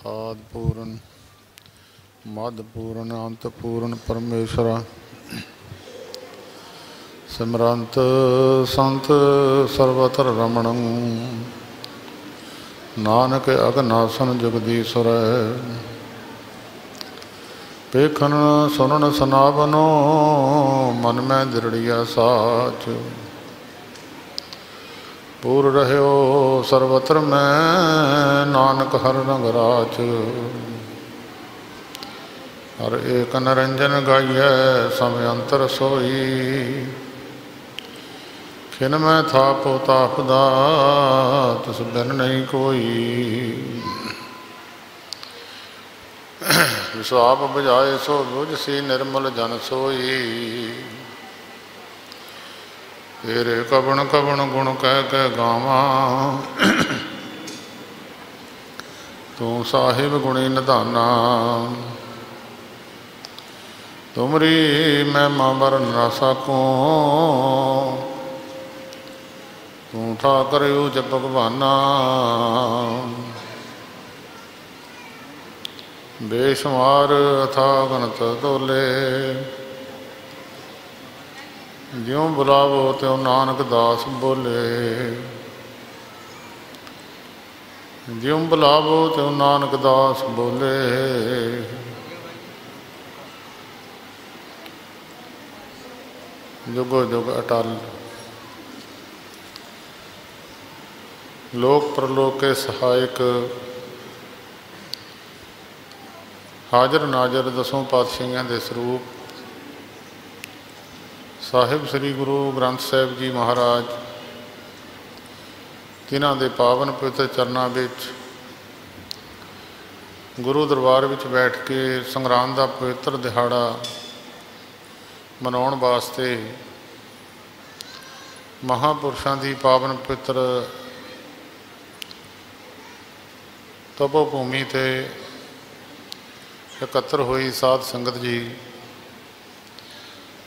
आदि पूर्ण मध्य पूर्ण अंत पूर्ण परमेश्वरा सिमरंत संत सर्वत्र रमणं नानक अगनासन जगदीश्वर पेखन सुनन सनावनो मन में दृढ़िया साच पूर रहो सर्वत्र में नानक हर रंग राच हर एक निरंजन गाइय समय अंतर सोई खिन में था पोता खुदा तिस बिन नहीं कोई विश्व आप बुझाए सो बुझ सी निर्मल जन सोई तेरे कवण कवण गुण कह के गावा तू साहिब गुणी निधाना तुमरी महिमा बरन न सकूं तू ठाकर यूज भगवाना बेशुमार अथा गणत तोले ज्यों बुलावो त्यों नानक दास बोले ज्यों बुलावो त्यों नानक दास बोले जुगो जुग अटल। लोक प्रलोक के सहायक हाजर नाजर दसों पातशाहियों के स्वरूप साहिब श्री गुरु ग्रंथ साहिब जी महाराज तिन्हां दे पावन पवित्र चरणों विच गुरु दरबार विच बैठ के संग्राम का पवित्र दिहाड़ा मनाउण वास्ते महापुरुषों की पावन पवित्र तपोभूमि ते एकत्र हुई साध संगत जी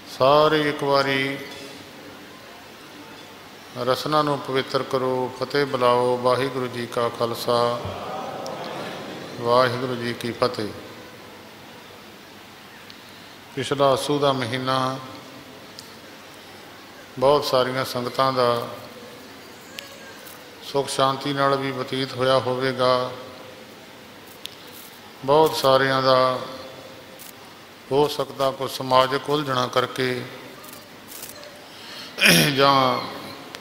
सारे एक बारी रसना नूं पवित्र करो। फतेह बुलाओ। वाहिगुरु जी का खालसा वाहिगुरु जी की फतेह। पिछला आसू का महीना बहुत सारिया संगतां दा सुख शांति नाल भी बतीत होया होवेगा। बहुत सारिया दा हो सकता कोई समाजिक उलझना करके या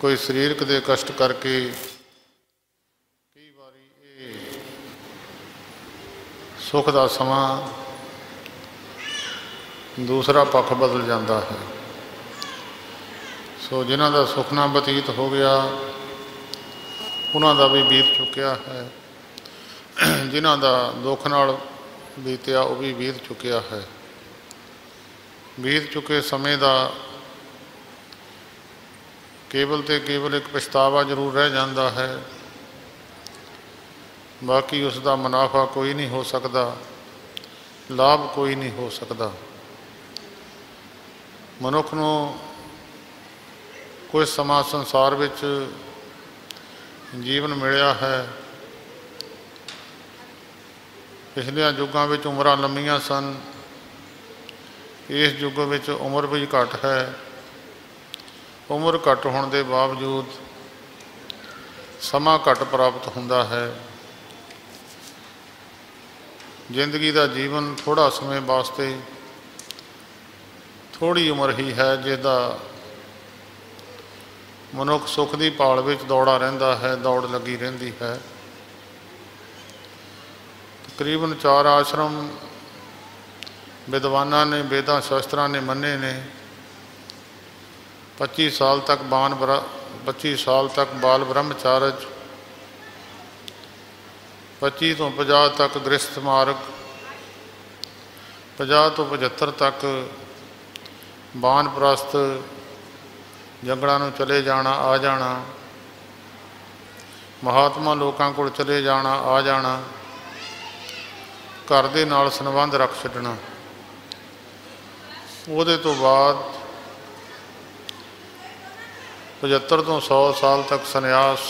कोई शरीरक दे कष्ट करके कई बारी ये सुख का समा दूसरा पक्ष बदल जाता है। सो जिन्हां दा सुख ना बतीत हो गया उन्हां दा भी बीत चुकिया है, जिन्हां दा दुख नाल बीतिया वो भी बीत चुकिया है। बीत चुके समय का केवल तो केवल एक पछतावा जरूर रह जाता है, बाकी उसका मुनाफा कोई नहीं हो सकता, लाभ कोई नहीं हो सकता। मनुख नूं कुछ समा संसार विच जीवन मिलिया है। पिछलिया युगों में उम्रां लंबियां सन, इस युग में उम्र भी घट है। उम्र घट होने के बावजूद समा घट प्राप्त होता है। जिंदगी का जीवन थोड़ा समय वास्ते थोड़ी उम्र ही है, जिसका मनुख सुख की भाल में दौड़ा रहिंदा है, दौड़ लगी रहिंदी है। तकरीबन 4 आश्रम विद्वाना ने वेदा शास्त्रा ने मन्ने ने। 25 साल तक 25 साल तक बाल ब्रह्मचारज, 25 तो 50 तक गृहस्थ मार्ग, 50 तो 75 तक वानप्रस्थ, जंगलों में चले जाना आ जाना, महात्मा लोगों को चले जाना आ जाना, घर दे नाल संबंध रख छड्डना। ਉਹਦੇ तो बाद 75 तो 100 साल तक संन्यास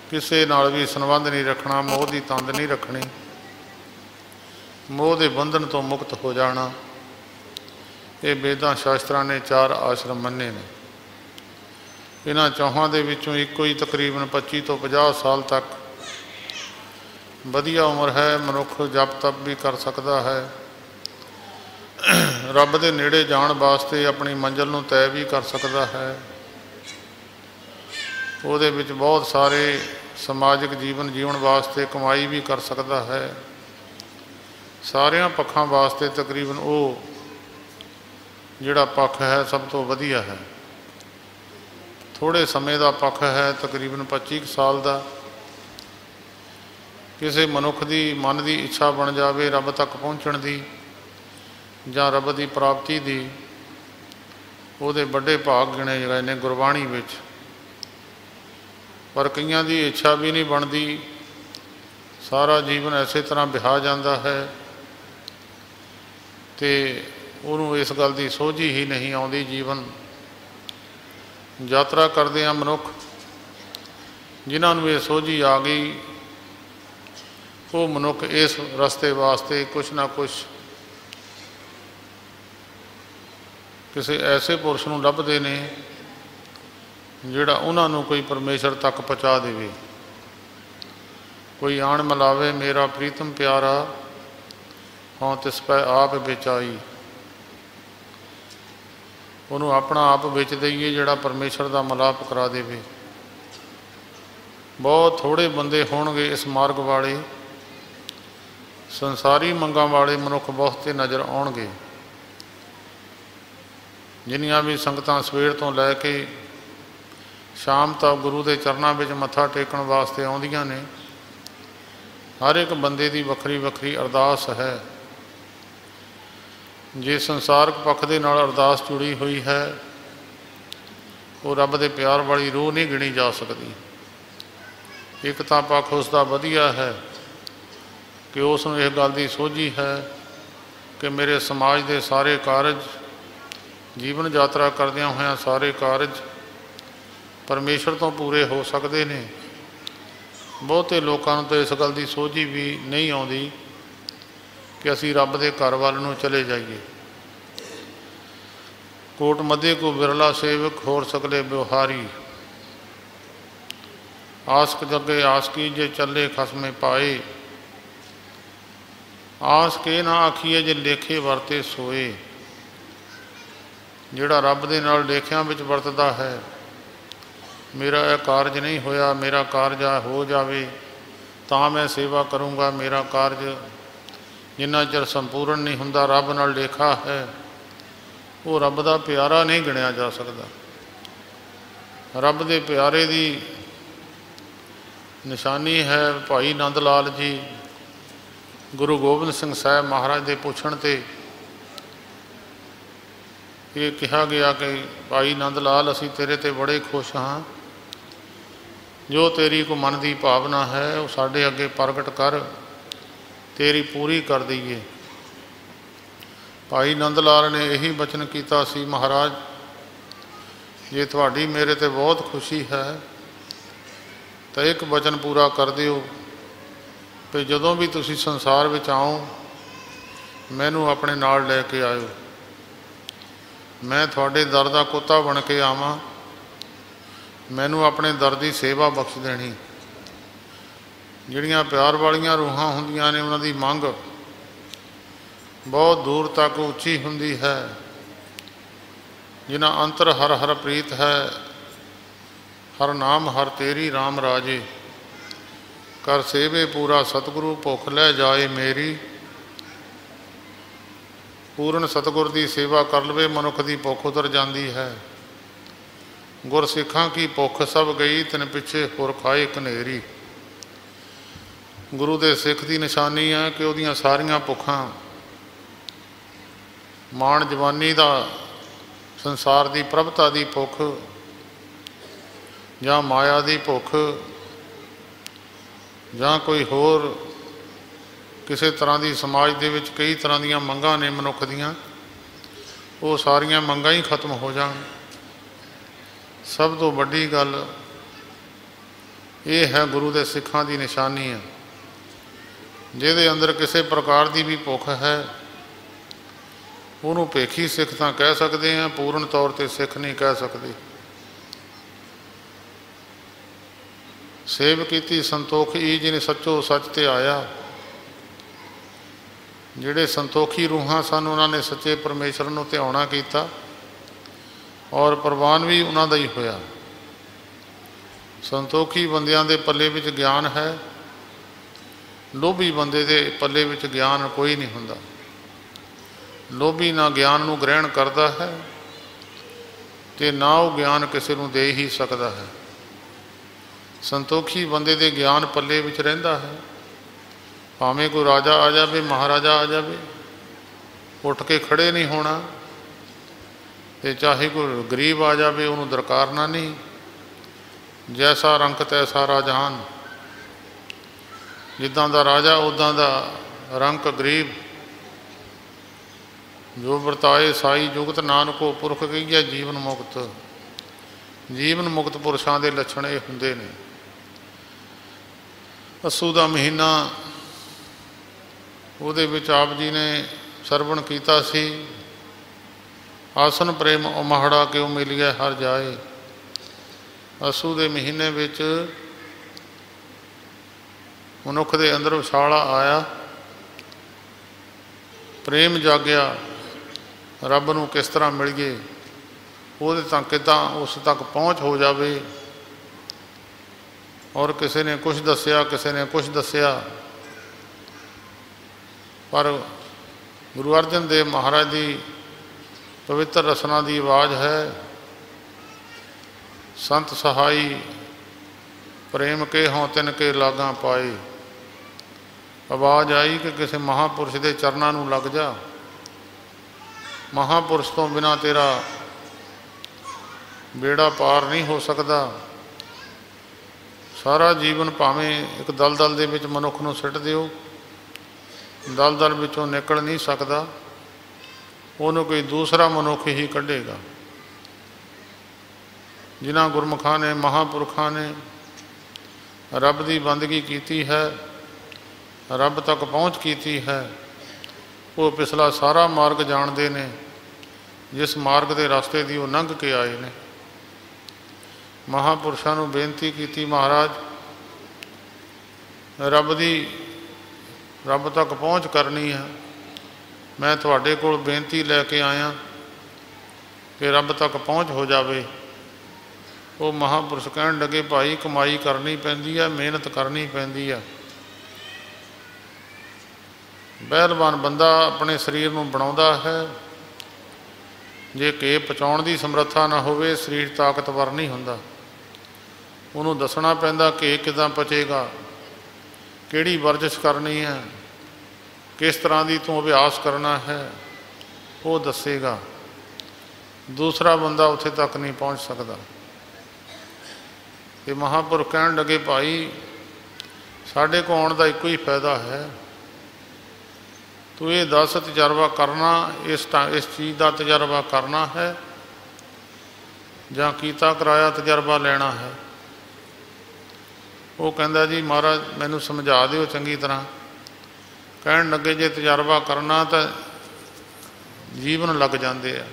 किसी नाल भी संबंध नहीं रखना, मोह की तंद नहीं रखनी, मोह के बंधन तो मुक्त हो जाना। ये वेदां शास्त्रां ने 4 आश्रम मन्ने ने। इन्हां चौहां दे विचों इक्को ही तकरीबन 25 तो 50 साल तक वधिया उम्र है। मनुख जप तप भी कर सकता है, रब दे नेड़े जाण वास्ते अपनी मंजिल नूं तय भी कर सकता है। ਉਹਦੇ ਵਿੱਚ बहुत सारे समाजिक जीवन जीवन वास्ते कमाई भी कर सकता है। सारियां पक्षां वास्ते तकरीबन वो जिहड़ा पक्ष है सब तो वधिया है। थोड़े समय का पक्ष है तकरीबन 25 साल का। किसी मनुख की मन की इच्छा बन जाए रब तक पहुँचण की जां रब की प्राप्ति की, ਉਹਦੇ ਵੱਡੇ भाग गिने गए ने गुरबाणी विच। पर कईयां की इच्छा भी नहीं बनती, सारा जीवन इसे तरह बिहा जाता है तो उन्होंने इस गल की सोझी ही नहीं आती। जीवन यात्रा करदे आ मनुख जिन्होंने ये सोझी आ गई, वो मनुख इस रस्ते वास्ते कुछ ना कुछ किसी ऐसे पुरुष नूं लभदे ने जिहड़ा उन्होंने कोई परमेश्वर तक पहुँचा देवे। कोई आण मिलावे मेरा प्रीतम प्यारा, हाँ तिस पै आप बेचाई। उन्होंने अपना आप बेच दईए जिहड़ा परमेश्वर का मिलाप करा देवे। बहुत थोड़े बंदे होणगे इस मार्ग वाले, संसारी मंगां वाले मनुख बहुते नज़र आउणगे। जिन्नियां भी संगतां सवेर तो लैके शाम तक गुरु के चरणों में मत्था टेकण वास्ते आउंदियां ने, हर एक बंदे की वक्री वक्री अरदास है। जे संसारक पक्ष के नाल अरदास जुड़ी हुई है, वो रब के प्यार वाली रूह नहीं गिनी जा सकती। एक तो पक्ष उसका वधिया है कि उसनूं इस गल की सोझी है कि मेरे समाज के सारे कारज, जीवन यात्रा करदियां होइयां सारे कारज परमेश्वर तो पूरे हो सकते हैं। बहुते लोगों तो इस गल की सोझी भी नहीं आती कि असी रब के घर वाल नूं चले जाइए। कोट मध्य को बिरला सेवक होर सकले व्यवहारी, आसक जगे आस कीजे चले खसमे पाए। आस के ना आखिए जे लेखे वरते सोए। जिहड़ा रब दे नाल लेखियां विच वरतदा है, मेरा यह कारज नहीं होया, मेरा कारज हो जाए तो मैं सेवा करूँगा, मेरा कारज जिन्ना चਿਰ संपूर्ण नहीं हुंदा रब नाल लेखा है, वो रब का प्यारा नहीं गिणिया जा सकता। रब के प्यारे की निशानी है। भाई नंद लाल जी गुरु गोबिंद सिंह साहब महाराज के पुछण ते ये कहा गया कि भाई नंद लाल असी तेरे ते बड़े खुश हाँ, जो तेरी को मन की भावना है वो साढ़े अगे प्रगट कर, तेरी पूरी कर दईए। भाई नंद लाल ने यही बचन किया सी, महाराज जे थोड़ी मेरे ते बहुत खुशी है तो एक वचन पूरा कर दिओ कि जदों भी तुसी संसार में आओ मैनू अपने नाल लैके आयो। मैं थोड़े दर का कुत्ता बन के आवां, मैनू अपने दर की सेवा बख्श देनी। जिहड़ियां प्यार वालियां रूहां हुंदियां ने उन्हां दी मंग बहुत दूर तक उच्ची हुंदी है। जिन्हां अंतर हर हर प्रीत है, हर नाम हर तेरी राम राजे। कर सेवे पूरा सतगुरु भुख लै जाए मेरी। पूर्ण सतगुर की सेवा कर लवे मनुख की भुख उतर जाती है। गुर सिखां की भुख सब गई तिन पिछे होर खाए कनेरी। गुरु के सिख की निशानी है कि उहदियां सारियां भुखां माण जवानी का संसार की प्रभता की भुख जां माया की भुख जां कोई होर किसी तरह की समाज के विच कई तरह दीयां मंगां ने मनुख दीयां, वो सारियां मंगां ही खत्म हो जाण। सब तो वड्डी गल ये है गुरु के सिखां की निशानी है। जिहदे अंदर किसी प्रकार की भी भुख है उन्होंने भेखी सिख तो कह सकते हैं, पूर्ण तौर पर सिख नहीं कह सकते। सेव की संतोखी जिन्हें सचो सच ते आया। जिहड़े संतोखी रूहां सन उन्होंने सच्चे परमेश्वर नूं ध्याना किया और प्रवान भी उन्हों का ही होया। संतोखी बंदियां दे पल्ले विच ज्ञान है, लोभी बंदे दे पल्ले विच ज्ञान कोई नहीं हुंदा। लोभी ना ज्ञान नूं ग्रहण करता है ते ना वो ज्ञान किसी नूं दे ही सकता है। संतोखी बंदे दे ज्ञान पल्ले विच रहिंदा है। भावें कोई राजा आ जाए, महाराजा आ जाए, उठ के खड़े नहीं होना, ते चाहे कोई गरीब आ जाए उन्होंने दरकारना नहीं। जैसा रंग तैसा राजहान। जिद्दां दा राजा उद्दां दा रंग गरीब। जो वरताए साई जुगत नानको पुरख कहिए जीवन मुक्त। जीवन मुक्त पुरुषों के लक्षण ये हुंदे ने। अस्सू का महीना उहदे विच आप जी ने सरवण कीता सी। आसन प्रेम उमहड़ा क्यों मिलिए हर जाए। अस्सू के महीने विच मनुख के अंदर विछाला आया, प्रेम जागया। रब नूं किस तरह मिलिए, उहदे तक किदां उस तक पहुँच हो जाए। और किसी ने कुछ दसिया, किसी ने कुछ दसिया, पर गुरु अर्जन देव महाराज की पवित्र रसना की आवाज़ है। संत सहाई प्रेम के हों तिन के लागा पाए। आवाज़ आई कि किसी महापुरुष के चरणों नूं लग जा। महापुरुष तो बिना तेरा बेड़ा पार नहीं हो सकता। सारा जीवन भावें एक दलदल दे विच मनुख नूं सिट दिओ, दलदल विचों निकल नहीं सकता। उन्होंने कोई दूसरा मनुख ही कढ़ेगा। जिन्हां गुरमुखां ने, महापुरखां ने रब की बंदगी की है, रब तक पहुँच की है, वो पिछला सारा मार्ग जानते ने। जिस मार्ग के रास्ते की वो लंघ के आए ने। महापुरुषों को बेनती की, महाराज रब तक पहुँच करनी है। मैं तुहाडे कोल बेनती लैके आया कि रब तक पहुँच हो जाए। वो महापुरुष कहन लगे, भाई कमाई करनी पैंदी है, मेहनत करनी पैंदी है। पहलवान बंदा अपने शरीर को बनाउंदा है, जे के पचाउण की समर्था ना होवे शरीर ताकतवर नहीं हुंदा। उन्होंने दसना पैंदा कि किदां पचेगा, किहड़ी वर्जिश करनी है, किस तरह की तू अभ्यास करना है, वो दसेगा। दूसरा बंदा उत्थे तक नहीं पहुँच सकता। तो महापुरुष कहन लगे, भाई साढ़े को आने का एको ही फायदा है। तू ये दस तजर्बा करना, इस चीज़ का तजर्बा करना है जां कीता कराया तजर्बा लेना है। वो कहता जी महाराज मैनू समझा दिओ चंगी तरह। कहन लगे जे तजर्बा करना तो जीवन लग जाते हैं,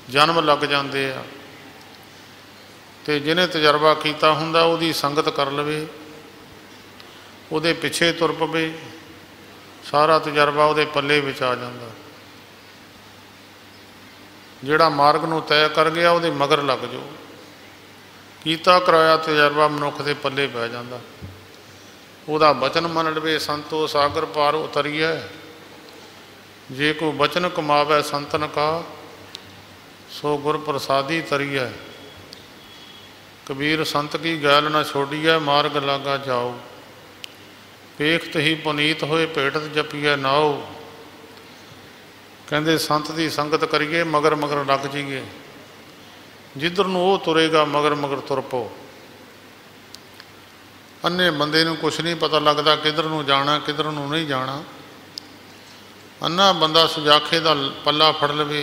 जन्म लग जाते हैं। तो जिन्हें तजर्बा किया हुंदा उहदी संगत कर लवे, उहदे पिछे तुर पवे, सारा तजर्बा उहदे पल्ले विच आ जांदा। जिहड़ा मार्ग नूं तय कर गया उहदे मगर लग जाओ। कीता कराया तजर्बा मनुख के पल्ले पै जांदा। उहदा बचन मन लवे संतो सागर पार उतरिए। जे कोई बचन कमावै संतन का सो गुर प्रसादी तरिए। कबीर संत की गैल न छोड़िए मार्ग लागा जाओ। पेखत ही पुनीत होए भेटत जपीए नाओ। कहते संत की संगत करिए मगर मगर लग जाइए। जिधर नूं वो तुरेगा मगर मगर तुर पो। अन्ने बंदे नूं कुछ नहीं पता लगता किधर नूं जाना किधर नूं नहीं जाना। अन्ना बंदा सुजाखे का पल्ला फड़ लवे,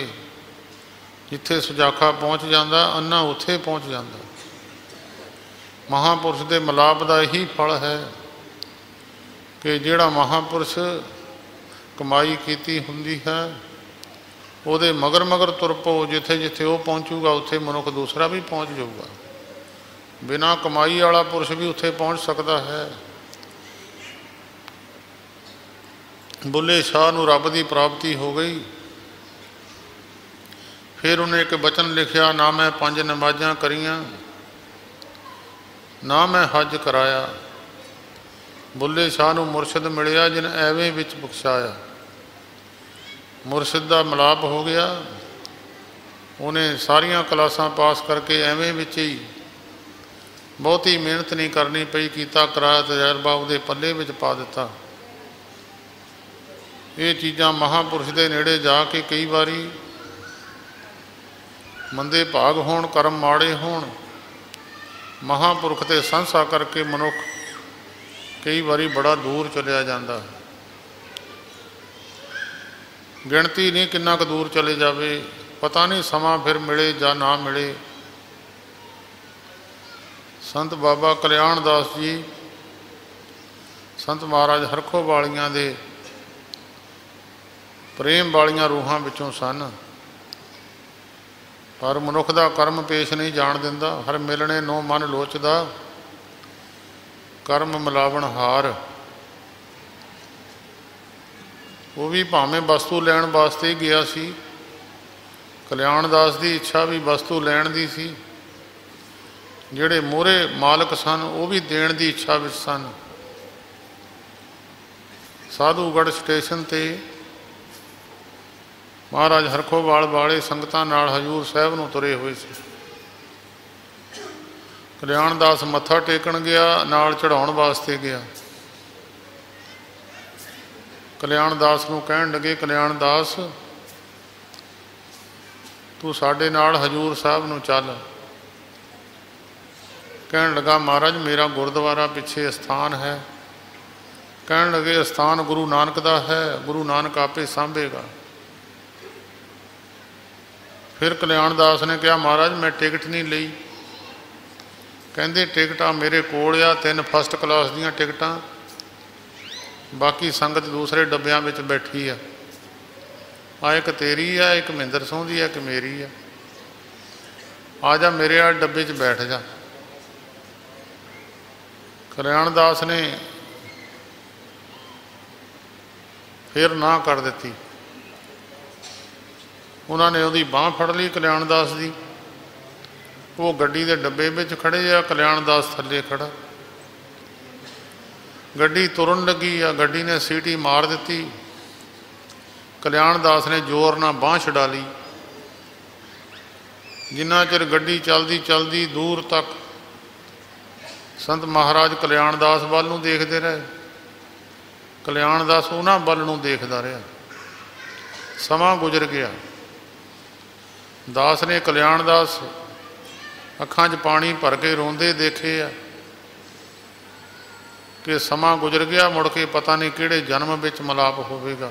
जिथे सुजाखा पहुँच जाता अन्ना उत्थे पहुँच जाता। महापुरुष के मिलाप का यही फल है कि जिहड़ा महापुरुष कमाई कीती हुंदी है ਉਹਦੇ मगर मगर तुर पो। जिथे जिथे वो पहुँचूगा उत्थे मनुख दूसरा भी पहुँच जाऊगा। बिना कमाई वाला पुरुष भी उत्थे पहुँच सकता है। बुल्ले शाह नूं रब की प्राप्ति हो गई। फिर उन्हें एक बचन लिखिया, ना मैं 5 नमाज़ां करियां ना मैं हज कराया। बुल्ले शाह नूं मुरशद मिलिया जिन एवें विच बख्शाया। मुरशद का मिलाप हो गया। उन्हें सारिया क्लासां पास करके एवें विच ही बहुती मेहनत नहीं करनी पई, कीता कराया तजर्बा उहदे पल्ले विच पा दिता। ये चीज़ां महापुरुष के नेड़े जाके कई बारी मंदे भाग होण, कर्म माड़े होण, महापुरुख ते संसा करके मनुख कई बारी बड़ा दूर चलिया जाता है। गिणती नहीं किन्ना क दूर चले जावे, पता नहीं समा फिर मिले या ना मिले। संत बाबा कल्याण दास जी संत महाराज हरखो वालियां दे प्रेम वालियां रूहां विचों सन, पर मनुख का कर्म पेश नहीं जान दिंदा। हर मिलने नो मन लोचदा, कर्म मिलावण हार। वो भी भावें वस्तु लैण वास्ते ही गया सी। कल्याण दास की इच्छा भी वस्तु लैण दी सी। जिहड़े मोहरे मालक सन वो भी देण की इच्छा विच सन। साधूगढ़ स्टेशन ते महाराज हरखोवाल वाले संगतां नाल हजूर साहब नूं तुरे हुए सी। कल्याण दास मत्था टेकण गया, नाल चढ़ाउण वास्ते गया। कल्याण दास नूं कहण लगे, कल्याण दास तू साडे नाल हजूर साहब नूं चल। कहण लगा, महाराज मेरा गुरुद्वारा पिछे अस्थान है। कहण लगे, अस्थान गुरु नानक दा है, गुरु नानक आपे सांभेगा। फिर कल्याण दास ने कहा, महाराज मैं टिकट नहीं लई। कहंदे टिकटां मेरे कोल आ, 3 फस्ट क्लास दीयां टिकटां, बाकी संगत दूसरे डब्बियां विच बैठी है। आ एक तेरी है, एक महेंद्र सोह दी है, एक मेरी है। आ जा मेरे आ डब्बे च बैठ जा। कल्याण दास ने फिर ना कर दी। उन्होंने उसकी बाँह फड़ ली कल्याण दास की। वो गड्डी के डब्बे में खड़े आ, कल्याण दास थले खड़ा। गड्डी तुरन लगी आ, गड्डी ने सीटी मार दी। कल्याण दास ने जोर ना बाँह छड़ा ली। जिन्ना चिर गड्डी चलती चलती दूर तक संत महाराज कल्याण दास वाल नूं देखते रहे। कल्याण दास उन्हां वाल नूं देखदा रहा। समा गुजर गया। दास ने कल्याण दास अखां 'च पानी भर के रोंदे देखे आ कि समा गुजर गया, मुड़ के पता नहीं किहड़े जन्म विच मिलाप होवेगा।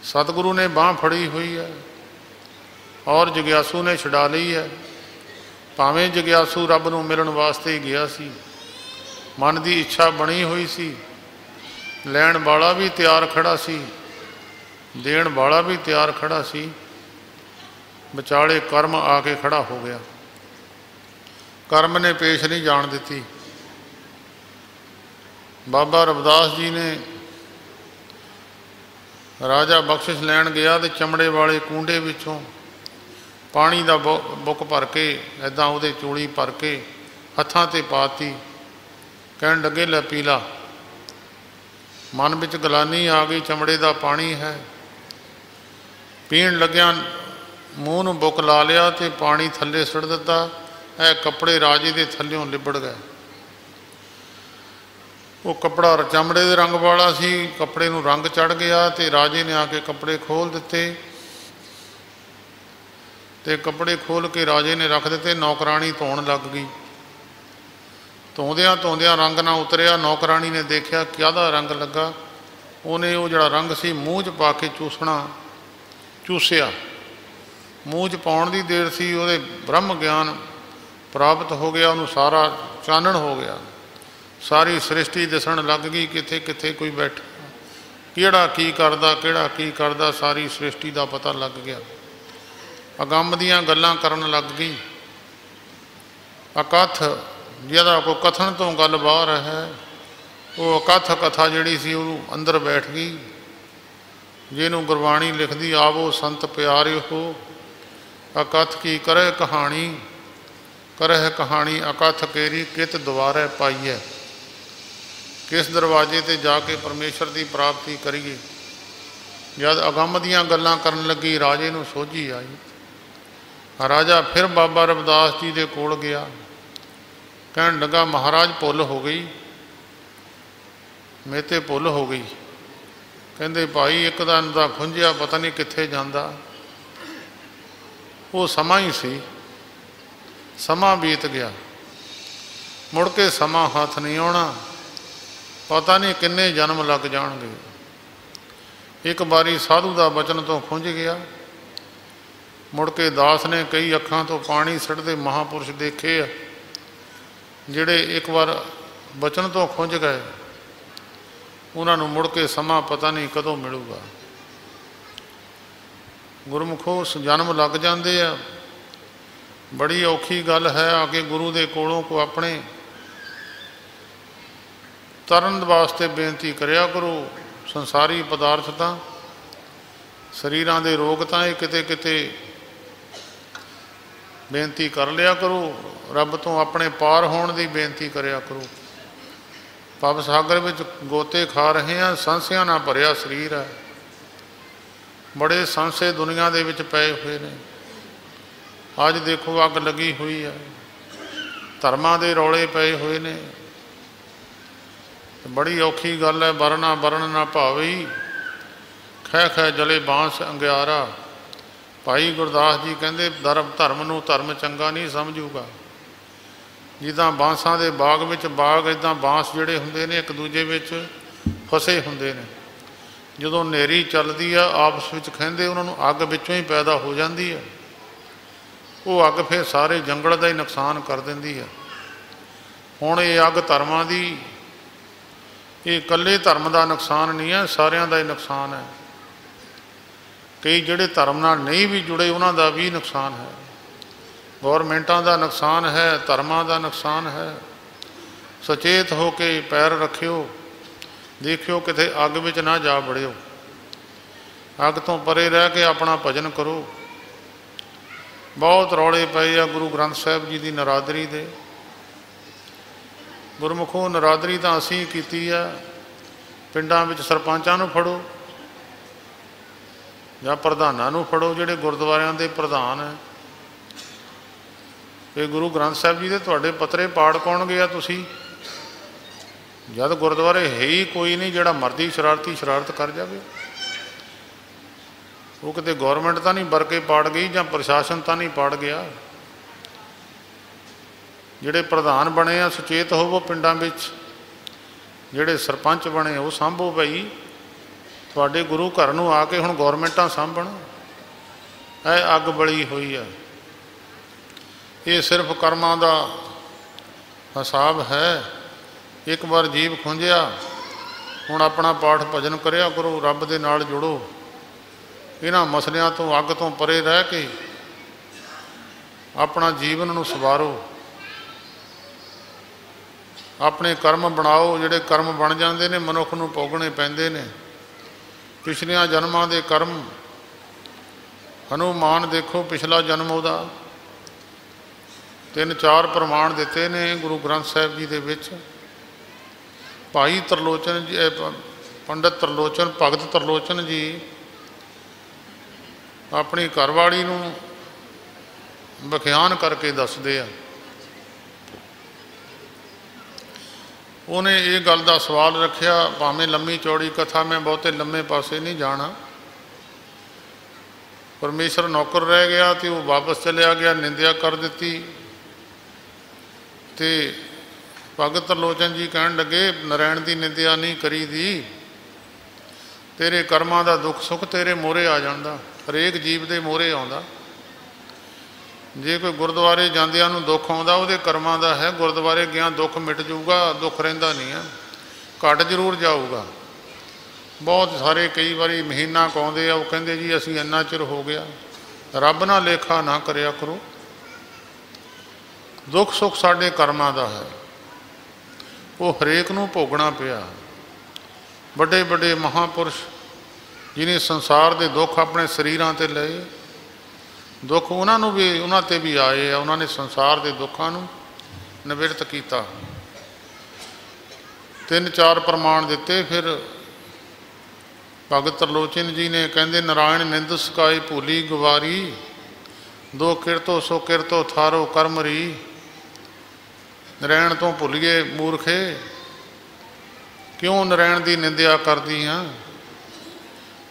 सतगुरु ने बाँह फड़ी हुई है और जग्यासू ने छड़ा ली है। भावें जग्यासू रब नूं मिलण वास्ते ही गया सी, मन की इच्छा बनी हुई सी, लैण वाला भी तैयार खड़ा सी, देण वाला भी तैयार खड़ा सी। विचाले कर्म आके खड़ा हो गया। कर्म ने पेश नहीं जान दी। बाबा रविदास जी ने राजा बख्शिश लैन गया तो चमड़े वाले कूंडे विचों पानी का बुक भर के ऐदा उहदे चोली भर के हत्थां ते पाती। कहण लगे लै पी ला। मन विच गलानी आ गई, चमड़े का पानी है। पीण लग्या मूँह नूं बुक ला लिया तो पानी थले सुट दिता। ए कपड़े राजे के थल्यों लिबड़ गए। वो कपड़ा चमड़े के रंग वाला सी, कपड़े नूं रंग चढ़ गया तो राजे ने आके कपड़े खोल दिते। ते कपड़े खोल के राजे ने रख दिते। नौकरानी धोण लग गई। धोंदियां धोंदियां रंग ना उतरिया। नौकरानी ने देखा क्या रंग लगा। उन्हें वो जिहड़ा रंग सी मूँह च पा के चूसना चूसिया। मूँह च पाउण दी देर सी, उहदे ब्रह्म ज्ञान ਪ੍ਰਾਪਤ ਹੋ ਗਿਆ, ਉਹਨੂੰ ਸਾਰਾ ਚਾਨਣ ਹੋ ਗਿਆ, ਸਾਰੀ ਸ੍ਰਿਸ਼ਟੀ ਦਿਸਣ ਲੱਗ ਗਈ, ਕਿੱਥੇ ਕਿੱਥੇ ਕੋਈ ਬੈਠਾ, ਕਿਹੜਾ ਕੀ ਕਰਦਾ, ਕਿਹੜਾ ਕੀ ਕਰਦਾ, ਸਾਰੀ ਸ੍ਰਿਸ਼ਟੀ ਦਾ ਪਤਾ ਲੱਗ ਗਿਆ। ਅਗੰਮ ਦੀਆਂ ਗੱਲਾਂ ਕਰਨ ਲੱਗ ਗਈ। ਅਕਥ, ਜਿਹਦਾ ਕੋਈ ਕਥਨ ਤੋਂ ਗੱਲ ਬਾਹਰ ਹੈ, ਉਹ ਅਕਥ ਕਥਾ ਜਿਹੜੀ ਸੀ ਉਹ ਅੰਦਰ ਬੈਠ ਗਈ। ਜਿਹਨੂੰ ਗੁਰਬਾਣੀ ਲਿਖਦੀ, ਆਵੋ ਸੰਤ ਪਿਆਰਿਓ ਅਕਥ ਕੀ ਕਰੇ ਕਹਾਣੀ, ਕਰਹਿ ਕਹਾਣੀ ਅਕਥ ਕੇਰੀ ਕਿਤ ਦੁਆਰੇ ਪਾਈਐ। ਕਿਸ ਦਰਵਾਜ਼ੇ 'ਤੇ ਜਾ ਕੇ ਪਰਮੇਸ਼ਰ ਦੀ ਪ੍ਰਾਪਤੀ ਕਰੀਏ। ਜਦ ਅਗੰਮ ਦੀਆਂ ਗੱਲਾਂ ਕਰਨ ਲੱਗੀ, ਰਾਜੇ ਨੂੰ ਸੋਝੀ ਆਈ। ਰਾਜਾ ਫਿਰ ਬਾਬਾ ਰਵਿਦਾਸ ਜੀ ਦੇ ਕੋਲ ਗਿਆ, ਕਹਿਣ ਲੱਗਾ, ਮਹਾਰਾਜ ਭੁੱਲ ਹੋ ਗਈ, ਮੇਰੇ 'ਤੇ ਭੁੱਲ ਹੋ ਗਈ। ਕਹਿੰਦੇ, ਭਾਈ ਇੱਕ ਦਿਨ ਦਾ ਖੁੰਝਿਆ, ਪਤਾ ਨਹੀਂ ਕਿੱਥੇ ਜਾਂਦਾ। ਉਹ ਸਮਾਂ ਹੀ ਸੀ, ਸਮਾਂ ਬੀਤ ਗਿਆ, ਮੁੜ ਕੇ ਸਮਾਂ ਹੱਥ ਨਹੀਂ ਆਉਣਾ, ਪਤਾ ਨਹੀਂ ਕਿੰਨੇ ਜਨਮ ਲੱਗ ਜਾਣਗੇ। ਇੱਕ ਵਾਰੀ ਸਾਧੂ ਦਾ ਬਚਨ ਤੋਂ ਖੁੰਝ ਗਿਆ, ਮੁੜ ਕੇ ਦਾਸ ਨੇ ਕਈ ਅੱਖਾਂ ਤੋਂ ਪਾਣੀ ਛੱਡਦੇ ਮਹਾਂਪੁਰਸ਼ ਦੇਖੇ ਆ, ਜਿਹੜੇ ਇੱਕ ਵਾਰ ਬਚਨ ਤੋਂ ਖੁੰਝ ਗਏ, ਉਹਨਾਂ ਨੂੰ ਮੁੜ ਕੇ ਸਮਾਂ ਪਤਾ ਨਹੀਂ ਕਦੋਂ ਮਿਲੂਗਾ। ਗੁਰਮੁਖੋ ਜਨਮ ਲੱਗ ਜਾਂਦੇ ਆ, ਬੜੀ ਔਖੀ ਗੱਲ ਹੈ। ਆ ਕੇ ਗੁਰੂ ਦੇ ਕੋਲੋਂ ਕੋ ਆਪਣੇ ਤਰਨ ਵਾਸਤੇ ਬੇਨਤੀ ਕਰਿਆ ਕਰੋ। ਸੰਸਾਰੀ ਪਦਾਰਥ ਤਾਂ, ਸਰੀਰਾਂ ਦੇ ਰੋਗ ਤਾਂ ਇਹ ਕਿਤੇ ਕਿਤੇ ਬੇਨਤੀ ਕਰ ਲਿਆ ਕਰੋ। ਰੱਬ ਤੋਂ ਆਪਣੇ ਪਾਰ ਹੋਣ ਦੀ ਬੇਨਤੀ ਕਰਿਆ ਕਰੋ। ਭਵ ਸਾਗਰ ਵਿੱਚ ਗੋਤੇ ਖਾ ਰਹੇ ਹਾਂ, ਸੰਸਿਆਂ ਨਾਲ ਭਰਿਆ ਸਰੀਰ ਹੈ, ਬੜੇ ਸੰਸੇ ਦੁਨੀਆ ਦੇ ਵਿੱਚ ਪਏ ਹੋਏ ਨੇ। ਅੱਜ ਦੇਖੋ ਅੱਗ ਲੱਗੀ ਹੋਈ ਹੈ, ਧਰਮਾਂ ਦੇ ਰੌਲੇ ਪਏ ਹੋਏ ਨੇ। ਬੜੀ ਔਖੀ ਗੱਲ ਹੈ। ਵਰਨਾ ਵਰਨ ਨਾ ਭਾਵਈ, ਖਹਿ ਖਹਿ ਜਲੇ ਬਾਂਸ ਅੰਗਿਆਰਾ। ਭਾਈ ਗੁਰਦਾਸ ਜੀ ਕਹਿੰਦੇ, ਧਰਮ ਨੂੰ ਧਰਮ ਚੰਗਾ ਨਹੀਂ ਸਮਝੂਗਾ। ਜਿੱਦਾਂ ਬਾਂਸਾਂ ਦੇ ਬਾਗ ਵਿੱਚ ਬਾਗ, ਇੱਦਾਂ ਬਾਂਸ ਜਿਹੜੇ ਹੁੰਦੇ ਨੇ ਇੱਕ ਦੂਜੇ ਵਿੱਚ ਫਸੇ ਹੁੰਦੇ ਨੇ। ਜਦੋਂ ਹਨੇਰੀ ਚੱਲਦੀ ਆ, ਆਪਸ ਵਿੱਚ ਖਹਿੰਦੇ, ਉਹਨਾਂ ਨੂੰ ਅੱਗ ਵਿੱਚੋਂ ਹੀ ਪੈਦਾ ਹੋ ਜਾਂਦੀ ਹੈ। ਉਹ ਅੱਗ ਫਿਰ ਸਾਰੇ ਜੰਗਲ ਦਾ ਹੀ ਨੁਕਸਾਨ ਕਰ ਦਿੰਦੀ ਹੈ। ਹੁਣ ਇਹ ਅੱਗ ਧਰਮਾਂ ਦੀ, ਇਹ ਇਕੱਲੇ ਧਰਮ ਦਾ ਨੁਕਸਾਨ ਨਹੀਂ ਹੈ, ਸਾਰਿਆਂ ਦਾ ਹੀ ਨੁਕਸਾਨ ਹੈ। ਕਈ ਜਿਹੜੇ ਧਰਮ ਨਾਲ ਨਹੀਂ ਵੀ ਜੁੜੇ, ਉਹਨਾਂ ਦਾ ਵੀ ਨੁਕਸਾਨ ਹੈ। ਗੌਰਮੈਂਟਾਂ ਦਾ ਨੁਕਸਾਨ ਹੈ, ਧਰਮਾਂ ਦਾ ਨੁਕਸਾਨ ਹੈ। ਸੁਚੇਤ ਹੋ ਕੇ ਪੈਰ ਰੱਖਿਓ, ਦੇਖਿਓ ਕਿਤੇ ਅੱਗ ਵਿੱਚ ਨਾ ਜਾ ਵੜਿਓ। ਅੱਗ ਤੋਂ ਪਰੇ ਰਹਿ ਕੇ ਆਪਣਾ ਭਜਨ ਕਰੋ। ਬਹੁਤ ਰੌਲੇ ਪਏ ਆ ਗੁਰੂ ਗ੍ਰੰਥ ਸਾਹਿਬ ਜੀ ਦੀ ਨਰਾਦਰੀ ਦੇ। ਗੁਰਮੁਖੋ ਨਰਾਦਰੀ ਤਾਂ ਅਸੀਂ ਕੀਤੀ ਆ। ਪਿੰਡਾਂ ਵਿੱਚ ਸਰਪੰਚਾਂ ਨੂੰ ਫੜੋ ਜਾਂ ਪ੍ਰਧਾਨਾਂ ਨੂੰ ਫੜੋ, ਜਿਹੜੇ ਗੁਰਦੁਆਰਿਆਂ ਦੇ ਪ੍ਰਧਾਨ ਹੈ। ਇਹ ਗੁਰੂ ਗ੍ਰੰਥ ਸਾਹਿਬ ਜੀ ਦੇ ਤੁਹਾਡੇ ਪੱਤਰੇ ਪਾੜ ਕੌਣ ਗਿਆ? ਤੁਸੀਂ। ਜਦ ਗੁਰਦੁਆਰੇ ਹੈ ਹੀ ਕੋਈ ਨਹੀਂ, ਜਿਹੜਾ ਮਰਜ਼ੀ ਸ਼ਰਾਰਤੀ ਸ਼ਰਾਰਤ ਕਰ ਜਾਵੇ। ਉਹ ਕਿਤੇ ਗੌਰਮੈਂਟ ਤਾਂ ਨਹੀਂ ਵਰਕੇ ਪਾੜ ਗਈ, ਜਾਂ ਪ੍ਰਸ਼ਾਸਨ ਤਾਂ ਨਹੀਂ ਪਾੜ ਗਿਆ। ਜਿਹੜੇ ਪ੍ਰਧਾਨ ਬਣੇ ਆ, ਸੁਚੇਤ ਹੋਵੋ। ਪਿੰਡਾਂ ਵਿੱਚ ਜਿਹੜੇ ਸਰਪੰਚ ਬਣੇ, ਉਹ ਸਾਂਭੋ ਭਾਈ। ਤੁਹਾਡੇ ਗੁਰੂ ਘਰ ਨੂੰ ਆ ਕੇ ਹੁਣ ਗੌਰਮੈਂਟਾਂ ਸਾਂਭਣ। ਇਹ ਅੱਗ ਬਲੀ ਹੋਈ ਹੈ। ਇਹ ਸਿਰਫ ਕਰਮਾਂ ਦਾ ਹਿਸਾਬ ਹੈ। ਇੱਕ ਵਾਰ ਜੀਵ ਖੁੰਝਿਆ, ਹੁਣ ਆਪਣਾ ਪਾਠ ਭਜਨ ਕਰਿਆ ਕਰੋ, ਰੱਬ ਦੇ ਨਾਲ ਜੁੜੋ। ਇਹਨਾਂ ਮਸਲਿਆਂ ਤੋਂ, ਅੱਗ ਤੋਂ ਪਰੇ ਰਹਿ ਕੇ ਆਪਣਾ ਜੀਵਨ ਨੂੰ ਸੰਵਾਰੋ। ਆਪਣੇ ਕਰਮ ਬਣਾਓ। ਜਿਹੜੇ ਕਰਮ ਬਣ ਜਾਂਦੇ ਨੇ, ਮਨੁੱਖ ਨੂੰ ਭੋਗਣੇ ਪੈਂਦੇ ਨੇ। ਪਿਛਲੀਆਂ ਜਨਮਾਂ ਦੇ ਕਰਮ, ਹਨੂਮਾਨ ਦੇਖੋ ਪਿਛਲਾ ਜਨਮ ਉਹਦਾ 3-4 ਪ੍ਰਮਾਣ ਦਿੱਤੇ ਨੇ ਗੁਰੂ ਗ੍ਰੰਥ ਸਾਹਿਬ ਜੀ ਦੇ ਵਿੱਚ। ਭਾਈ ਤਰਲੋਚਨ ਜੀ, ਪੰਡਤ ਤਰਲੋਚਨ, ਭਗਤ ਤਰਲੋਚਨ ਜੀ ਆਪਣੀ ਘਰਵਾਲੀ ਨੂੰ ਵਿਖਿਆਨ ਕਰਕੇ ਦੱਸਦੇ ਆ। ਉਹਨੇ ਇਹ ਗੱਲ ਦਾ ਸਵਾਲ ਰੱਖਿਆ, ਭਾਵੇਂ ਲੰਮੀ ਚੌੜੀ ਕਥਾ, ਮੈਂ ਬਹੁਤੇ ਲੰਮੇ ਪਾਸੇ ਨਹੀਂ ਜਾਣਾ। ਪਰਮੇਸ਼ਰ ਨੌਕਰ ਰਹਿ ਗਿਆ ਅਤੇ ਉਹ ਵਾਪਸ ਚਲਿਆ ਗਿਆ, ਨਿੰਦਿਆ ਕਰ ਦਿੱਤੀ। ਅਤੇ ਭਗਤ ਤਰਲੋਚਨ ਜੀ ਕਹਿਣ ਲੱਗੇ, ਨਾਰਾਇਣ ਦੀ ਨਿੰਦਿਆ ਨਹੀਂ ਕਰੀਦੀ। ਤੇਰੇ ਕਰਮਾਂ ਦਾ ਦੁੱਖ ਸੁੱਖ ਤੇਰੇ ਮੋਹਰੇ ਆ ਜਾਂਦਾ, ਹਰੇਕ ਜੀਵ ਦੇ ਮੋਹਰੇ ਆਉਂਦਾ। जे कोई गुरुद्वारे जांदियां नूं दुख आउंदा उहदे कर्मां दा है। गुरुद्वारे गया दुख मिट जाऊगा, दुख रहिंदा नहीं है, घट जरूर जाऊगा। बहुत सारे कई बारी महीना कहते वो कहते जी असी इन्ना चिर हो गया। रब ना लेखा ना करिया करो। दुख सुख साडे कर्मां दा है, वो हरेक नूं भोगना पिया। बड़े बड़े महापुरुष जिन्हें संसार के दुख अपने शरीरां ते लए, दुख उन्होंने भी उन्हां ते भी आए आ। उन्होंने संसार के दुखों नूं निवृत्त किया। 3-4 प्रमाण दिते। फिर भगत त्रिलोचन जी ने कहते नारायण निंद सकाई भूली गवारी, दो किरतो सो किरतो थारो कर्मरी। नारायण तो भुलिए मूर्खे, क्यों नारायण की निंदिया करदी हाँ।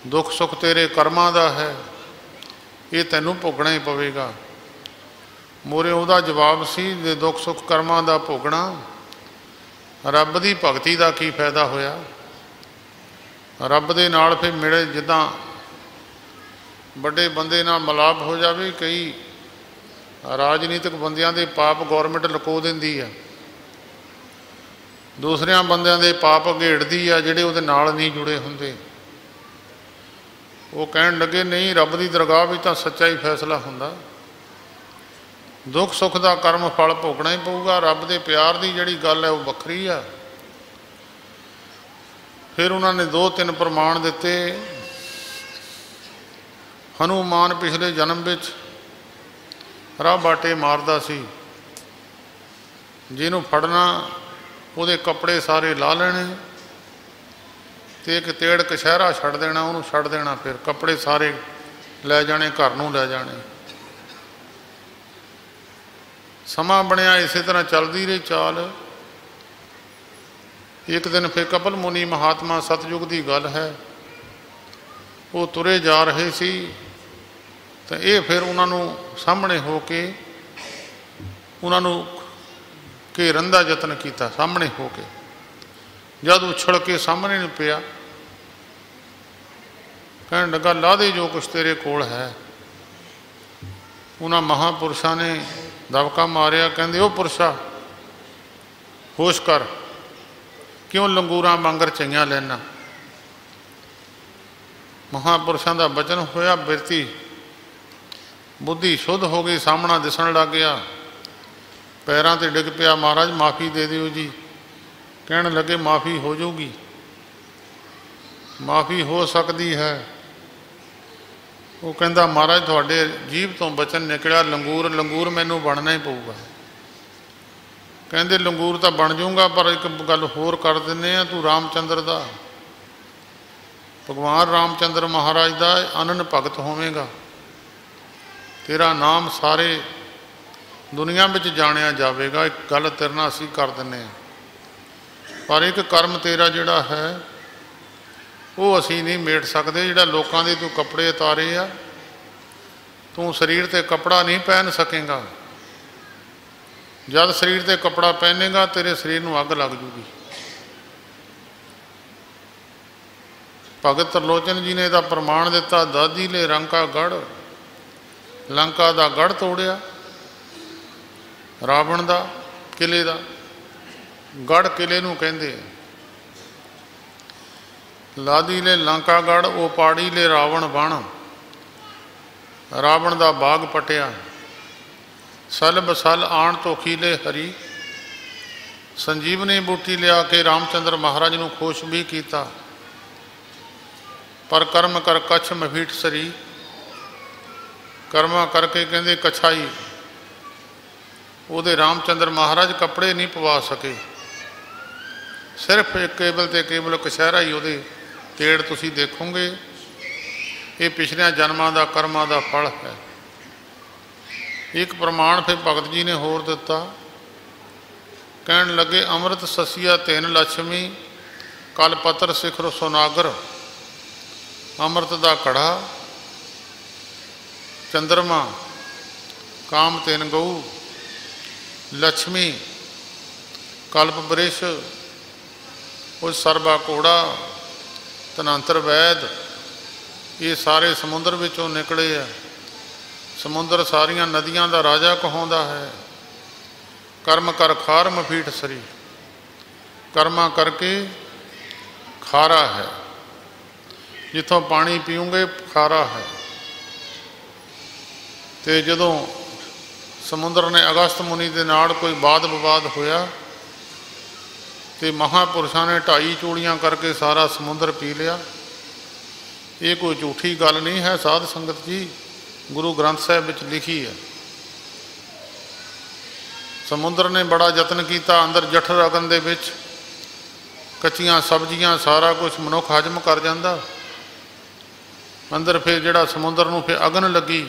दुख सुख तेरे कर्मां दा है, ये तैनूं भोगना ही पवेगा। मोरे उहदा जवाब सी जे दुख सुख कर्मां दा भोगना, रब की भगती का की फायदा होया। रब दे नाल फिर मिले जिद्दां बड़े बंदे नाल मिलाप हो जाए। कई राजनीतिक बंदियां दे पाप गौरमेंट लुको दिंदी है, दूसरिया बंदियां दे पाप घेड़दी है जिहड़े उहदे नाल नहीं जुड़े हुंदे। वो कहण लगे नहीं रब की दरगाह भी तो सच्चा ही फैसला हुंदा। दुख सुख का कर्म फल भोगना ही पऊगा। रब के प्यार की जिहड़ी गल है वो वखरी आ। फिर उन्होंने 2-3 प्रमाण दिते। हनुमान पिछले जन्म विच राह बाटे मारदा सी, जिन्हों फड़ना उहदे कपड़े सारे ला लेने तो एक तेड़ कशहरा छड़ देना, उन्होंने छड़ देना, फिर कपड़े सारे लै जाने, घर नूं लै जाने। समा बनया इस तरह चलती रही चाल। एक दिन फिर कपिल मुनि महात्मा सतयुग की गल है, वो तुरे जा रहे सी तो ये फिर उन्होंने सामने हो के उन्होंने घेरन का यतन किया। सामने हो के जब उछल के सामने नहीं पिया, कहने लगा ला दे जो कुछ तेरे कोल है। उन्होंने महापुरुषों ने दबका मारिया, कहते ओ पुरुषा होश कर, क्यों लंगूर वांगर चईया लेना। महापुरुषों का वचन होया, बिरती बुद्धि शुद्ध हो गई, सामना दिसन लग गया, पैरों ते डिग पिया, महाराज माफ़ी दे दिओ जी। कहने लगे माफ़ी हो जाऊगी, माफ़ी हो सकती है। वो कहता महाराज थोड़े जीभ तो बचन निकलिया लंगूर, लंगूर मैनू बनना ही पऊगा। कहते लंगूर तो बन जाऊँगा, पर एक गल होर कर दिंदे आ, तू रामचंद्र दा भगवान रामचंद्र महाराज का अनन भगत होवेगा, तेरा नाम सारे दुनिया में जानिया जाएगा। एक गल तेरे नाल असीं कर दिंदे आ, पर एक कर्म तेरा जिहड़ा है वो असीं नहीं मेट सकते। जिहड़ा लोकां दे तू कपड़े उतारे आ, तू शरीर ते कपड़ा नहीं पहन सकेगा। जब शरीर ते कपड़ा पहनेगा तेरे शरीर नूं अग लग जूगी। भगत त्रिलोचन जी ने इसदा प्रमाण दिता। दादी ले लंका गढ़, लंका का गढ़ तोड़िया रावण का, किले का गढ़ किले नूं कहंदे। लादी ले लंका गढ़, वो पाड़ी ले रावण बण, रावण का बाग पटिया। सल बसल आण तोखी ले हरी, संजीवनी बूटी लिया के रामचंद्र महाराज नूं खुश भी किया। पर कर्म कर कच्छ मफीट सरी, कर्मा करके कहते कछाई उहदे रामचंद्र महाराज कपड़े नहीं पवा सके। सिर्फ एक केवल ते केवल कछहरा ही उहदे तेड़ तुसीं देखोगे। ये पिछले जन्मां दा कर्मां दा फल है। एक प्रमाण फिर भगत जी ने होर दिता। कहन लगे अमृत ससिया तेन लक्ष्मी, कल पत्र सिखर सोनागर। अमृत का कड़ा, चंद्रमा, काम तेन गऊ, लक्ष्मी, कल्प वृक्ष, उस सरबा कोड़ा, तनांतर वैद, ये सारे समुद्र विचों निकले है। ਸਮੁੰਦਰ ਸਾਰੀਆਂ ਨਦੀਆਂ ਦਾ ਰਾਜਾ ਕਹਾਉਂਦਾ ਹੈ। ਕਰਮ ਕਰ ਖਾਰ ਮਫੀਟ ਸਰੀ, ਕਰਮਾਂ ਕਰਕੇ ਖਾਰਾ ਹੈ। ਜਿੱਥੋਂ ਪਾਣੀ ਪੀਉਂਗੇ ਖਾਰਾ ਹੈ। ਤੇ ਜਦੋਂ ਸਮੁੰਦਰ ਨੇ ਅਗਸਤ ਮੁਨੀ ਦੇ ਨਾਲ ਕੋਈ ਵਾਦ ਵਿਵਾਦ ਹੋਇਆ ਤੇ ਮਹਾਂਪੁਰਸ਼ਾਂ ਨੇ 2.5 ਚੂੜੀਆਂ ਕਰਕੇ ਸਾਰਾ ਸਮੁੰਦਰ ਪੀ ਲਿਆ। ਇਹ ਕੋਈ ਝੂਠੀ ਗੱਲ ਨਹੀਂ ਹੈ ਸਾਧ ਸੰਗਤ ਜੀ, ਗੁਰੂ ਗ੍ਰੰਥ ਸਾਹਿਬ ਵਿੱਚ ਲਿਖੀ ਹੈ। ਸਮੁੰਦਰ ਨੇ ਬੜਾ ਯਤਨ ਕੀਤਾ, ਅੰਦਰ ਜਠਰ ਅਗਨ ਦੇ ਵਿੱਚ ਕੱਚੀਆਂ ਸਬਜ਼ੀਆਂ ਸਾਰਾ ਕੁਝ ਮਨੁੱਖ ਹਜਮ ਕਰ ਜਾਂਦਾ। ਅੰਦਰ ਫਿਰ ਜਿਹੜਾ ਸਮੁੰਦਰ ਨੂੰ ਫਿਰ ਅਗਨ ਲੱਗੀ,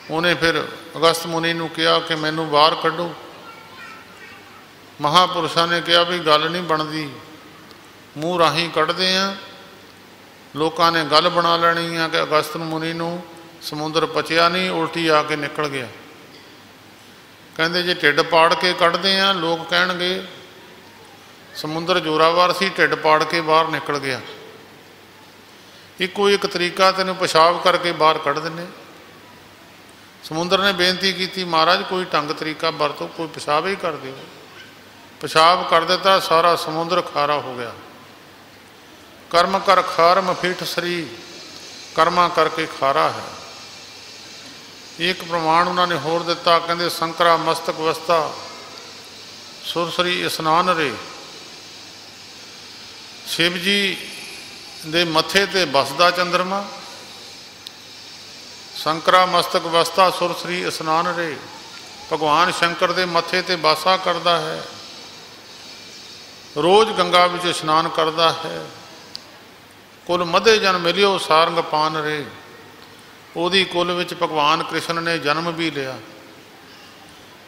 ਉਹਨੇ ਫਿਰ ਅਗਸਤ ਮੁਨੀ ਨੂੰ ਕਿਹਾ ਕਿ ਮੈਨੂੰ ਬਾਹਰ ਕੱਢੋ। ਮਹਾਂਪੁਰਸ਼ਾਂ ਨੇ ਕਿਹਾ ਵੀ ਗੱਲ ਨਹੀਂ ਬਣਦੀ, ਮੂੰਹ ਰਾਹੀਂ ਕੱਢਦੇ ਆ। ਲੋਕਾਂ ਨੇ ਗੱਲ ਬਣਾ ਲੈਣੀ ਆ ਕਿ ਅਗਸਤ ਮੁਨੀ ਨੂੰ ਸਮੁੰਦਰ ਪਚਿਆ ਨਹੀਂ, ਉਲਟੀ ਆ ਕੇ ਨਿਕਲ ਗਿਆ। ਕਹਿੰਦੇ ਜੇ ਢਿੱਡ ਪਾੜ ਕੇ ਕੱਢਦੇ ਆ, ਲੋਕ ਕਹਿਣਗੇ ਸਮੁੰਦਰ ਜ਼ੋਰਾਵਰ ਸੀ, ਢਿੱਡ ਪਾੜ ਕੇ ਬਾਹਰ ਨਿਕਲ ਗਿਆ। ਇੱਕੋ ਇੱਕ ਤਰੀਕਾ ਤੈਨੂੰ ਪਿਸ਼ਾਬ ਕਰਕੇ ਬਾਹਰ ਕੱਢ ਦਿੰਦੇ। ਸਮੁੰਦਰ ਨੇ ਬੇਨਤੀ ਕੀਤੀ, ਮਹਾਰਾਜ ਕੋਈ ਢੰਗ ਤਰੀਕਾ ਵਰਤੋ, ਕੋਈ ਪਿਸ਼ਾਬ ਹੀ ਕਰ ਦਿਓ। ਪਿਸ਼ਾਬ ਕਰ ਦਿੱਤਾ, ਸਾਰਾ ਸਮੁੰਦਰ ਖਾਰਾ ਹੋ ਗਿਆ। ਕਰਮ ਕਰ ਖਾਰ ਮਫੀਟ ਸਰੀ, ਕਰਮਾਂ ਕਰਕੇ ਖਾਰਾ ਹੈ। ਇੱਕ ਪ੍ਰਮਾਣ ਉਹਨਾਂ ਨੇ ਹੋਰ ਦਿੱਤਾ, ਕਹਿੰਦੇ ਸੰਕਰਾ ਮਸਤਕ ਵਸਤਾ ਸੁਰਸਰੀ ਇਸ਼ਨਾਨ ਰੇ। ਸ਼ਿਵ ਜੀ ਦੇ ਮੱਥੇ ਤੇ ਬਸਦਾ ਚੰਦਰਮਾ, ਸੰਕਰਾ ਮਸਤਕ ਵਸਤਾ ਸੁਰਸਰੀ ਇਸ਼ਨਾਨ ਰੇ। ਭਗਵਾਨ ਸ਼ੰਕਰ ਦੇ ਮੱਥੇ ਤੇ ਵਾਸਾ ਕਰਦਾ ਹੈ, ਰੋਜ਼ ਗੰਗਾ ਵਿੱਚ ਇਸ਼ਨਾਨ ਕਰਦਾ ਹੈ। ਕੁਲ ਮਧੇ ਜਨ ਮਿਲਿਓ ਸਾਰੰਗ ਪਾਨ ਰੇ। ਉਹਦੀ ਕੁਲ ਵਿੱਚ ਭਗਵਾਨ ਕ੍ਰਿਸ਼ਨ ਨੇ ਜਨਮ ਵੀ ਲਿਆ।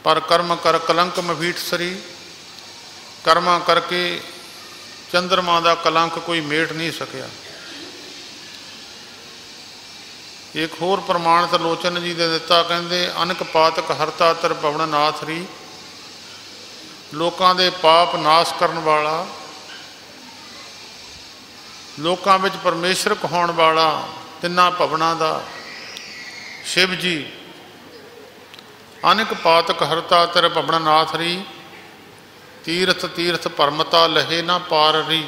ਪਰ ਕਰਮ ਕਰ ਕਲੰਕ ਮਫੀਟ ਸਰੀ, ਕਰਮਾਂ ਕਰਕੇ ਚੰਦਰਮਾ ਦਾ ਕਲੰਕ ਕੋਈ ਮੇਟ ਨਹੀਂ ਸਕਿਆ। ਇੱਕ ਹੋਰ ਪ੍ਰਮਾਣ ਤਰਲੋਚਨ ਜੀ ਦੇ ਦਿੱਤਾ, ਕਹਿੰਦੇ ਅਨਕ ਪਾਤਕ ਹਰਤਾ ਤਰ ਪਵਨ ਨਾਥ ਰੀ। ਲੋਕਾਂ ਦੇ ਪਾਪ ਨਾਸ਼ ਕਰਨ ਵਾਲਾ, ਲੋਕਾਂ ਵਿੱਚ ਪਰਮੇਸ਼ਰ ਕਹਾਉਣ ਵਾਲਾ, ਤਿੰਨਾਂ ਭਵਨਾਂ ਦਾ ਸ਼ਿਵ ਜੀ। ਅਨਕ ਪਾਤਕ ਹਰਤਾ ਤਰ ਪਵਨ ਨਾਥ ਰੀ। ਤੀਰਥ ਤੀਰਥ ਪਰਮਤਾ ਲਹੇ ਨਾ ਪਾਰ ਰੀ।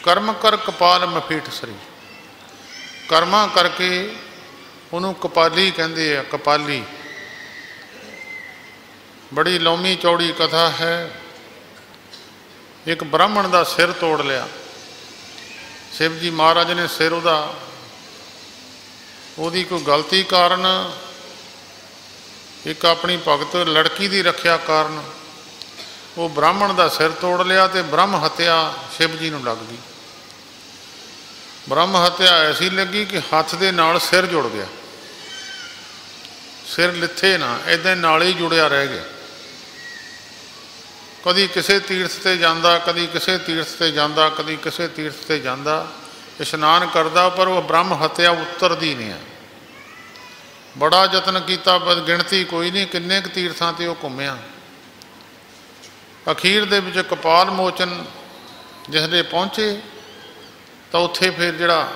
ਕਰਮ ਕਰ ਕਪਾਲ ਮਫੀਟ ਸਰੀ। ਕਰਮਾਂ ਕਰਕੇ ਉਹਨੂੰ ਕਪਾਲੀ ਕਹਿੰਦੇ ਆ, ਕਪਾਲੀ। ਬੜੀ ਲੰਮੀ ਚੌੜੀ ਕਥਾ ਹੈ। ਇੱਕ ਬ੍ਰਾਹਮਣ ਦਾ ਸਿਰ ਤੋੜ ਲਿਆ ਸ਼ਿਵ ਜੀ ਮਹਾਰਾਜ ਨੇ। ਸਿਰ ਉਹਦੀ ਕੋਈ ਗਲਤੀ ਕਾਰਨ, ਇੱਕ ਆਪਣੀ ਭਗਤ ਲੜਕੀ ਦੀ ਰੱਖਿਆ ਕਾਰਨ ਉਹ ਬ੍ਰਾਹਮਣ ਦਾ ਸਿਰ ਤੋੜ ਲਿਆ ਤੇ ਬ੍ਰਹਮ ਹੱਤਿਆ ਸ਼ਿਵ ਜੀ ਨੂੰ ਲੱਗ ਗਈ। ਬ੍ਰਹਮ ਹੱਤਿਆ ਐਸੀ ਲੱਗੀ ਕਿ ਹੱਥ ਦੇ ਨਾਲ ਸਿਰ ਜੁੜ ਗਿਆ। ਸਿਰ ਲਿੱਥੇ ਨਾ, ਇੱਦਾਂ ਨਾਲ ਹੀ ਜੁੜਿਆ ਰਹਿ ਗਿਆ। ਕਦੀ ਕਿਸੇ ਤੀਰਥ 'ਤੇ ਜਾਂਦਾ, ਕਦੀ ਕਿਸੇ ਤੀਰਥ 'ਤੇ ਜਾਂਦਾ, ਕਦੀ ਕਿਸੇ ਤੀਰਥ 'ਤੇ ਜਾਂਦਾ, ਇਸ਼ਨਾਨ ਕਰਦਾ, ਪਰ ਉਹ ਬ੍ਰਹਮ ਹੱਤਿਆ ਉਤਰਦੀ ਨਹੀਂ ਹੈ। ਬੜਾ ਯਤਨ ਕੀਤਾ, ਬਸ ਗਿਣਤੀ ਕੋਈ ਨਹੀਂ, ਕਿੰਨੇ ਕੁ ਤੀਰਥਾਂ 'ਤੇ ਉਹ ਘੁੰਮਿਆ। ਅਖੀਰ ਦੇ ਵਿੱਚ ਕਪਾਲ ਮੋਚਨ ਜਿਸਦੇ ਪਹੁੰਚੇ ਤਾਂ ਉੱਥੇ ਫਿਰ ਜਿਹੜਾ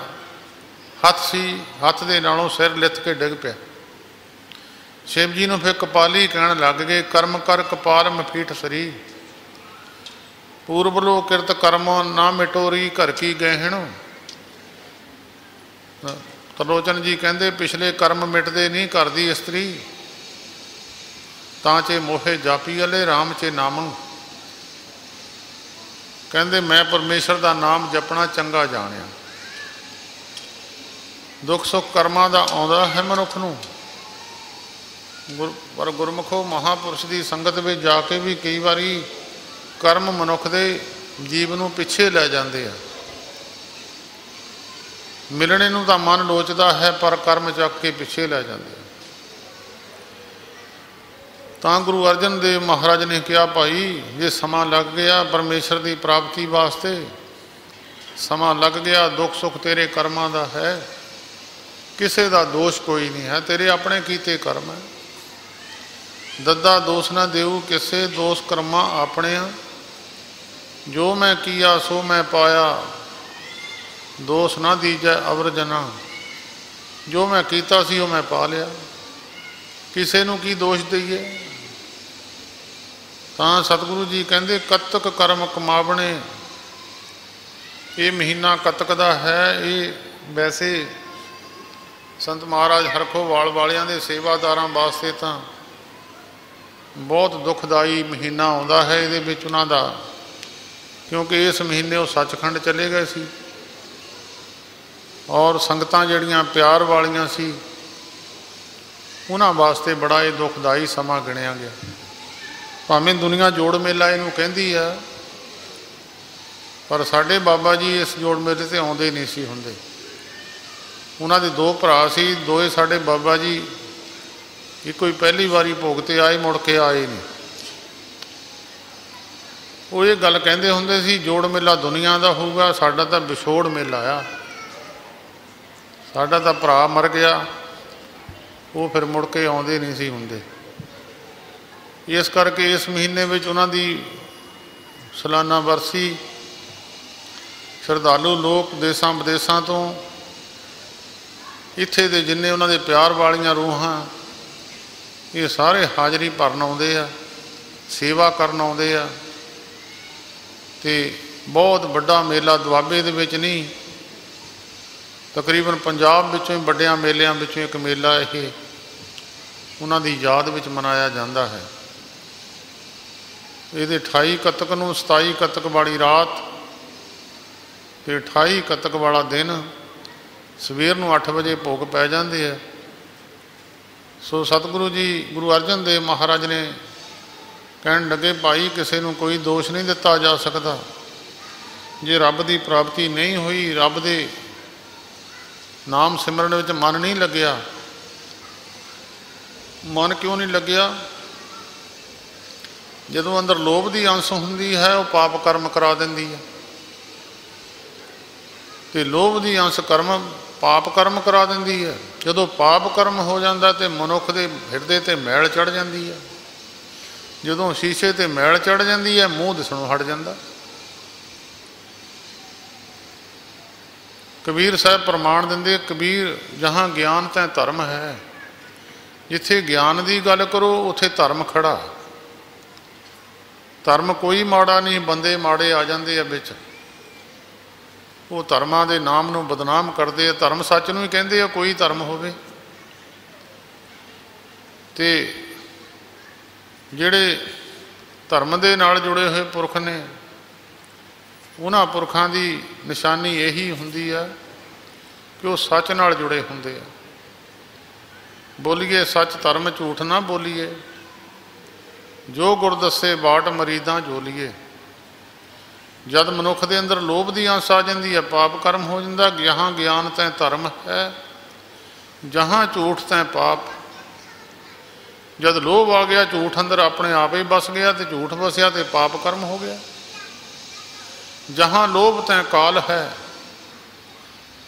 ਹੱਥ ਸੀ, ਹੱਥ ਦੇ ਨਾਲੋਂ ਸਿਰ ਲਿੱਥ ਕੇ ਡਿੱਗ ਪਿਆ। ਸ਼ਿਵ ਜੀ ਨੂੰ ਫਿਰ ਕਪਾਲੀ ਕਹਿਣ ਲੱਗ ਗਏ, ਕਰਮ ਕਰ ਕਪਾਲ ਮਫੀਟ ਸਰੀ। ਪੂਰਬ ਲੋ ਕਿਰਤ ਕਰਮ ਨਾ ਮਿਟੋਰੀ ਘਰ ਕੀ ਗਹਿਣ। ਤਰਲੋਚਨ ਜੀ ਕਹਿੰਦੇ ਪਿਛਲੇ ਕਰਮ ਮਿਟਦੇ ਨਹੀਂ, ਘਰ ਦੀ ਇਸਤਰੀ ਤਾਂ ਚੇ ਮੋਹੇ ਜਾਪੀ ਅਲੇ ਰਾਮ ਚੇ ਨਾਮੰ। ਕਹਿੰਦੇ ਮੈਂ ਪਰਮੇਸ਼ਰ ਦਾ ਨਾਮ ਜਪਣਾ ਚੰਗਾ ਜਾਣਿਆ। ਦੁੱਖ ਸੁੱਖ ਕਰਮਾਂ ਦਾ ਆਉਂਦਾ ਹੈ ਮਨੁੱਖ ਨੂੰ, ਪਰ ਗੁਰਮੁਖੋ ਮਹਾਂਪੁਰਸ਼ ਦੀ ਸੰਗਤ ਵਿੱਚ ਜਾ ਕੇ ਵੀ ਕਈ ਵਾਰੀ ਕਰਮ ਮਨੁੱਖ ਦੇ ਜੀਵ ਨੂੰ ਪਿੱਛੇ ਲੈ ਜਾਂਦੇ ਆ। ਮਿਲਣੇ ਨੂੰ ਤਾਂ ਮਨ ਲੋਚਦਾ ਹੈ, ਪਰ ਕਰਮ ਚੱਕ ਕੇ ਪਿੱਛੇ ਲੈ ਜਾਂਦੇ ਆ। ਤਾਂ ਗੁਰੂ ਅਰਜਨ ਦੇਵ ਮਹਾਰਾਜ ਨੇ ਕਿਹਾ, ਭਾਈ ਜੇ ਸਮਾਂ ਲੱਗ ਗਿਆ ਪਰਮੇਸ਼ਰ ਦੀ ਪ੍ਰਾਪਤੀ ਵਾਸਤੇ, ਸਮਾਂ ਲੱਗ ਗਿਆ, ਦੁੱਖ ਸੁੱਖ ਤੇਰੇ ਕਰਮਾਂ ਦਾ ਹੈ, ਕਿਸੇ ਦਾ ਦੋਸ਼ ਕੋਈ ਨਹੀਂ ਹੈ, ਤੇਰੇ ਆਪਣੇ ਕੀਤੇ ਕਰਮ ਹੈ। ਦੱਦਾ ਦੋਸ਼ ਨਾ ਦੇਊ ਕਿਸੇ, ਦੋਸ਼ ਕਰਮਾਂ ਆਪਣਿਆਂ। ਜੋ ਮੈਂ ਕੀਆ ਸੋ ਮੈਂ ਪਾਇਆ, ਦੋਸ਼ ਨਾ ਦੀਜੈ ਅਵਰ ਜਨਾ। जो मैं कीता सी वो मैं पा लिया, किसे नूं की दोष दईए। ਤਾਂ सतगुरु जी कहते कतक कर्म कमावणे, ये महीना कतक का है। ये वैसे संत महाराज हरखोवाल वालियां दे सेवादारां वास्ते तो बहुत दुखदाई महीना आउंदा है इहदे विच उन्हां दा, क्योंकि इस महीने वो सचखंड चले गए सी और संगतां जिहड़ियां प्यार वालियां सी उन्हां वास्ते बड़ा ये दुखदाई समा गिणिया गया। भावें दुनिया जोड़ मेला इहनूं कहंदी है, पर साडे बाबा जी इस जोड़ मेले ते आउंदे नहीं सी हुंदे। उन्हां दे दो भरा सी, दोए साडे बाबा जी इको ही पहली बारी भोग ते आए, मुड़ के आए नहीं। वो ये गल कहंदे हुंदे सी जोड़ मेला दुनिया दा होऊगा, साडा तां विछोड़ मेला आ। साडा तां भरा मर गया, वो फिर मुड़ के आउंदे नहीं सी हुंदे। इस करके इस महीने में उन्हां दी सालाना बरसी श्रद्धालु लोग देसां विदेसां तो इत्थे दे जिन्ने उन्हां दे प्यार वालियां रूहां ये सारे हाज़री भरन आउंदे आ, सेवा करन आउंदे आ। ते बहुत वड्डा मेला दुआबे दे विच नहीं, तकरीबन पंजाब विचों वड्डियां मेलियां विचों एक मेला ये उन्हां दी याद विच मनाया जाता है। ये 28 कतक नूं 27 कतक वाली रात ते 28 कतक वाला दिन सवेर नूं 8 बजे भोग पै जाते हैं। सो सतगुरु जी गुरु अर्जन देव महाराज ने कहन लगे, भाई किसी नूं कोई दोष नहीं दिता जा सकता। जे रब की प्राप्ति नहीं हुई, रब दे नाम सिमरन विच मन नहीं लग्या। मन क्यों नहीं लग्या? जदों अंदर लोभ की अंश हुंदी है वो पाप कर्म करा दिंदी है, तो लोभ की अंश कर्म पाप कर्म करा दिंदी है। जदों पाप कर्म हो जाता तो मनुख के हिरदे ते मैल चढ़ जाती है। जदों शीशे ते मैल चढ़ जाती है मूँह दिसणों हट जाता। कबीर साहब प्रमाण दिंदे, कबीर जहाँ ज्ञान तैं धर्म है, जिथे ज्ञान की गल करो उत्थे धर्म खड़ा। धर्म कोई माड़ा नहीं, बंदे माड़े आ जाते हैं बिच, वो धर्मां दे नाम नूं बदनाम करते हैं। धर्म सच नूं ही कहते हैं, कोई धर्म होवे ते जिहड़े धर्म दे नाल जुड़े हुए पुरख ने उन्हां पुरखां दी निशानी यही हुंदी है कि वो सच नाल जुड़े हुंदे आ। बोलीए सच धर्म झूठ ना बोलीए, जो गुर दसे बाट मरीदा जोलीए। जद मनुख के अंदर लोभ की अंश आ जाती है पाप कर्म हो जाता। जहाँ ज्ञान तैं धर्म है, जहाँ झूठ तैं पाप। जद लोभ आ गया, झूठ अंदर अपने आप ही बस गया, तो झूठ बसया तो पाप कर्म हो गया। जहाँ लोभ तैं काल है,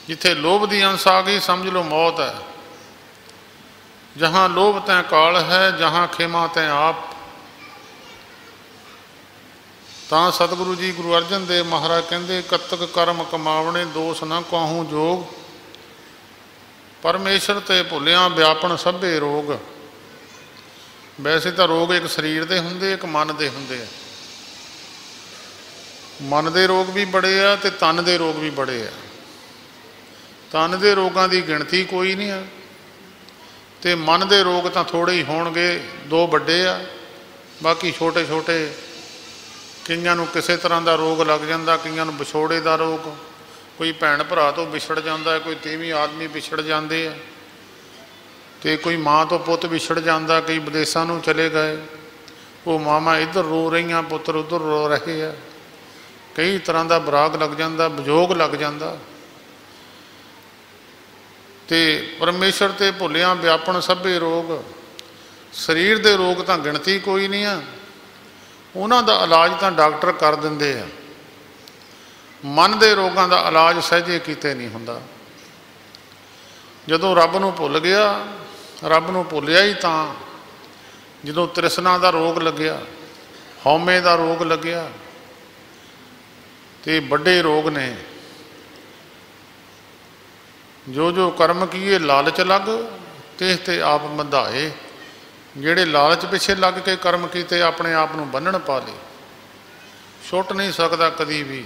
जिथे लोभ की अंश आ गई समझ लो मौत है। जहाँ लोभ तैं काल है, जहाँ खेमा तैं आप। ਤਾਂ सतगुरु जी गुरु अर्जन देव महाराज कहते कतक कर्म कमावणे दोष न काहू जोग, परमेश्वर ते भुलिया व्यापन सभे रोग। वैसे तो रोग एक शरीर के होंगे, एक मन के होंगे। मन के रोग भी बड़े आ ते तन के रोग भी बड़े आ। तन के रोगों की गिणती कोई नहीं है, तो मन के रोग तो थोड़े ही होणगे, दो बड़े आ, बाकी छोटे छोटे। कईयां नूं किसी तरह का रोग लग जाता, कईयां नूं विछोड़े का रोग, कोई भैन भरा तो विछड़ जाता है, कोई तीवीं आदमी विछड़ जाते हैं, तो कोई माँ तो पुत विछड़ जाता, कई विदेशों नूं चले गए, वो मावां इधर रो रही, पुत्र उधर रो रहे हैं। कई तरह का बराग लग जाता, विजोग लग जाता। तो परमेश्वर ते भुलिया व्यापन सभे रोग। शरीर के रोग तो गिणती कोई नहीं है, उन्हां दा इलाज तो डॉक्टर कर देंदे आ। मन के रोगों का इलाज सहजे किते नहीं हुंदा। जदों रब नूं भुल गया, रब नूं भुलिया ही तां जदों तृष्णा का रोग लग्या, हौमे का रोग लग्या, तो बड़े रोग ने। जो जो कर्म किए लालच लग तिस ते आप बंधाए। ਜਿਹੜੇ ਲਾਲਚ ਪਿੱਛੇ ਲੱਗ ਕੇ ਕਰਮ ਕੀਤੇ ਆਪਣੇ ਆਪ ਨੂੰ ਬੰਨਣ ਪਾ ਲਏ, ਛੁੱਟ ਨਹੀਂ ਸਕਦਾ ਕਦੀ ਵੀ।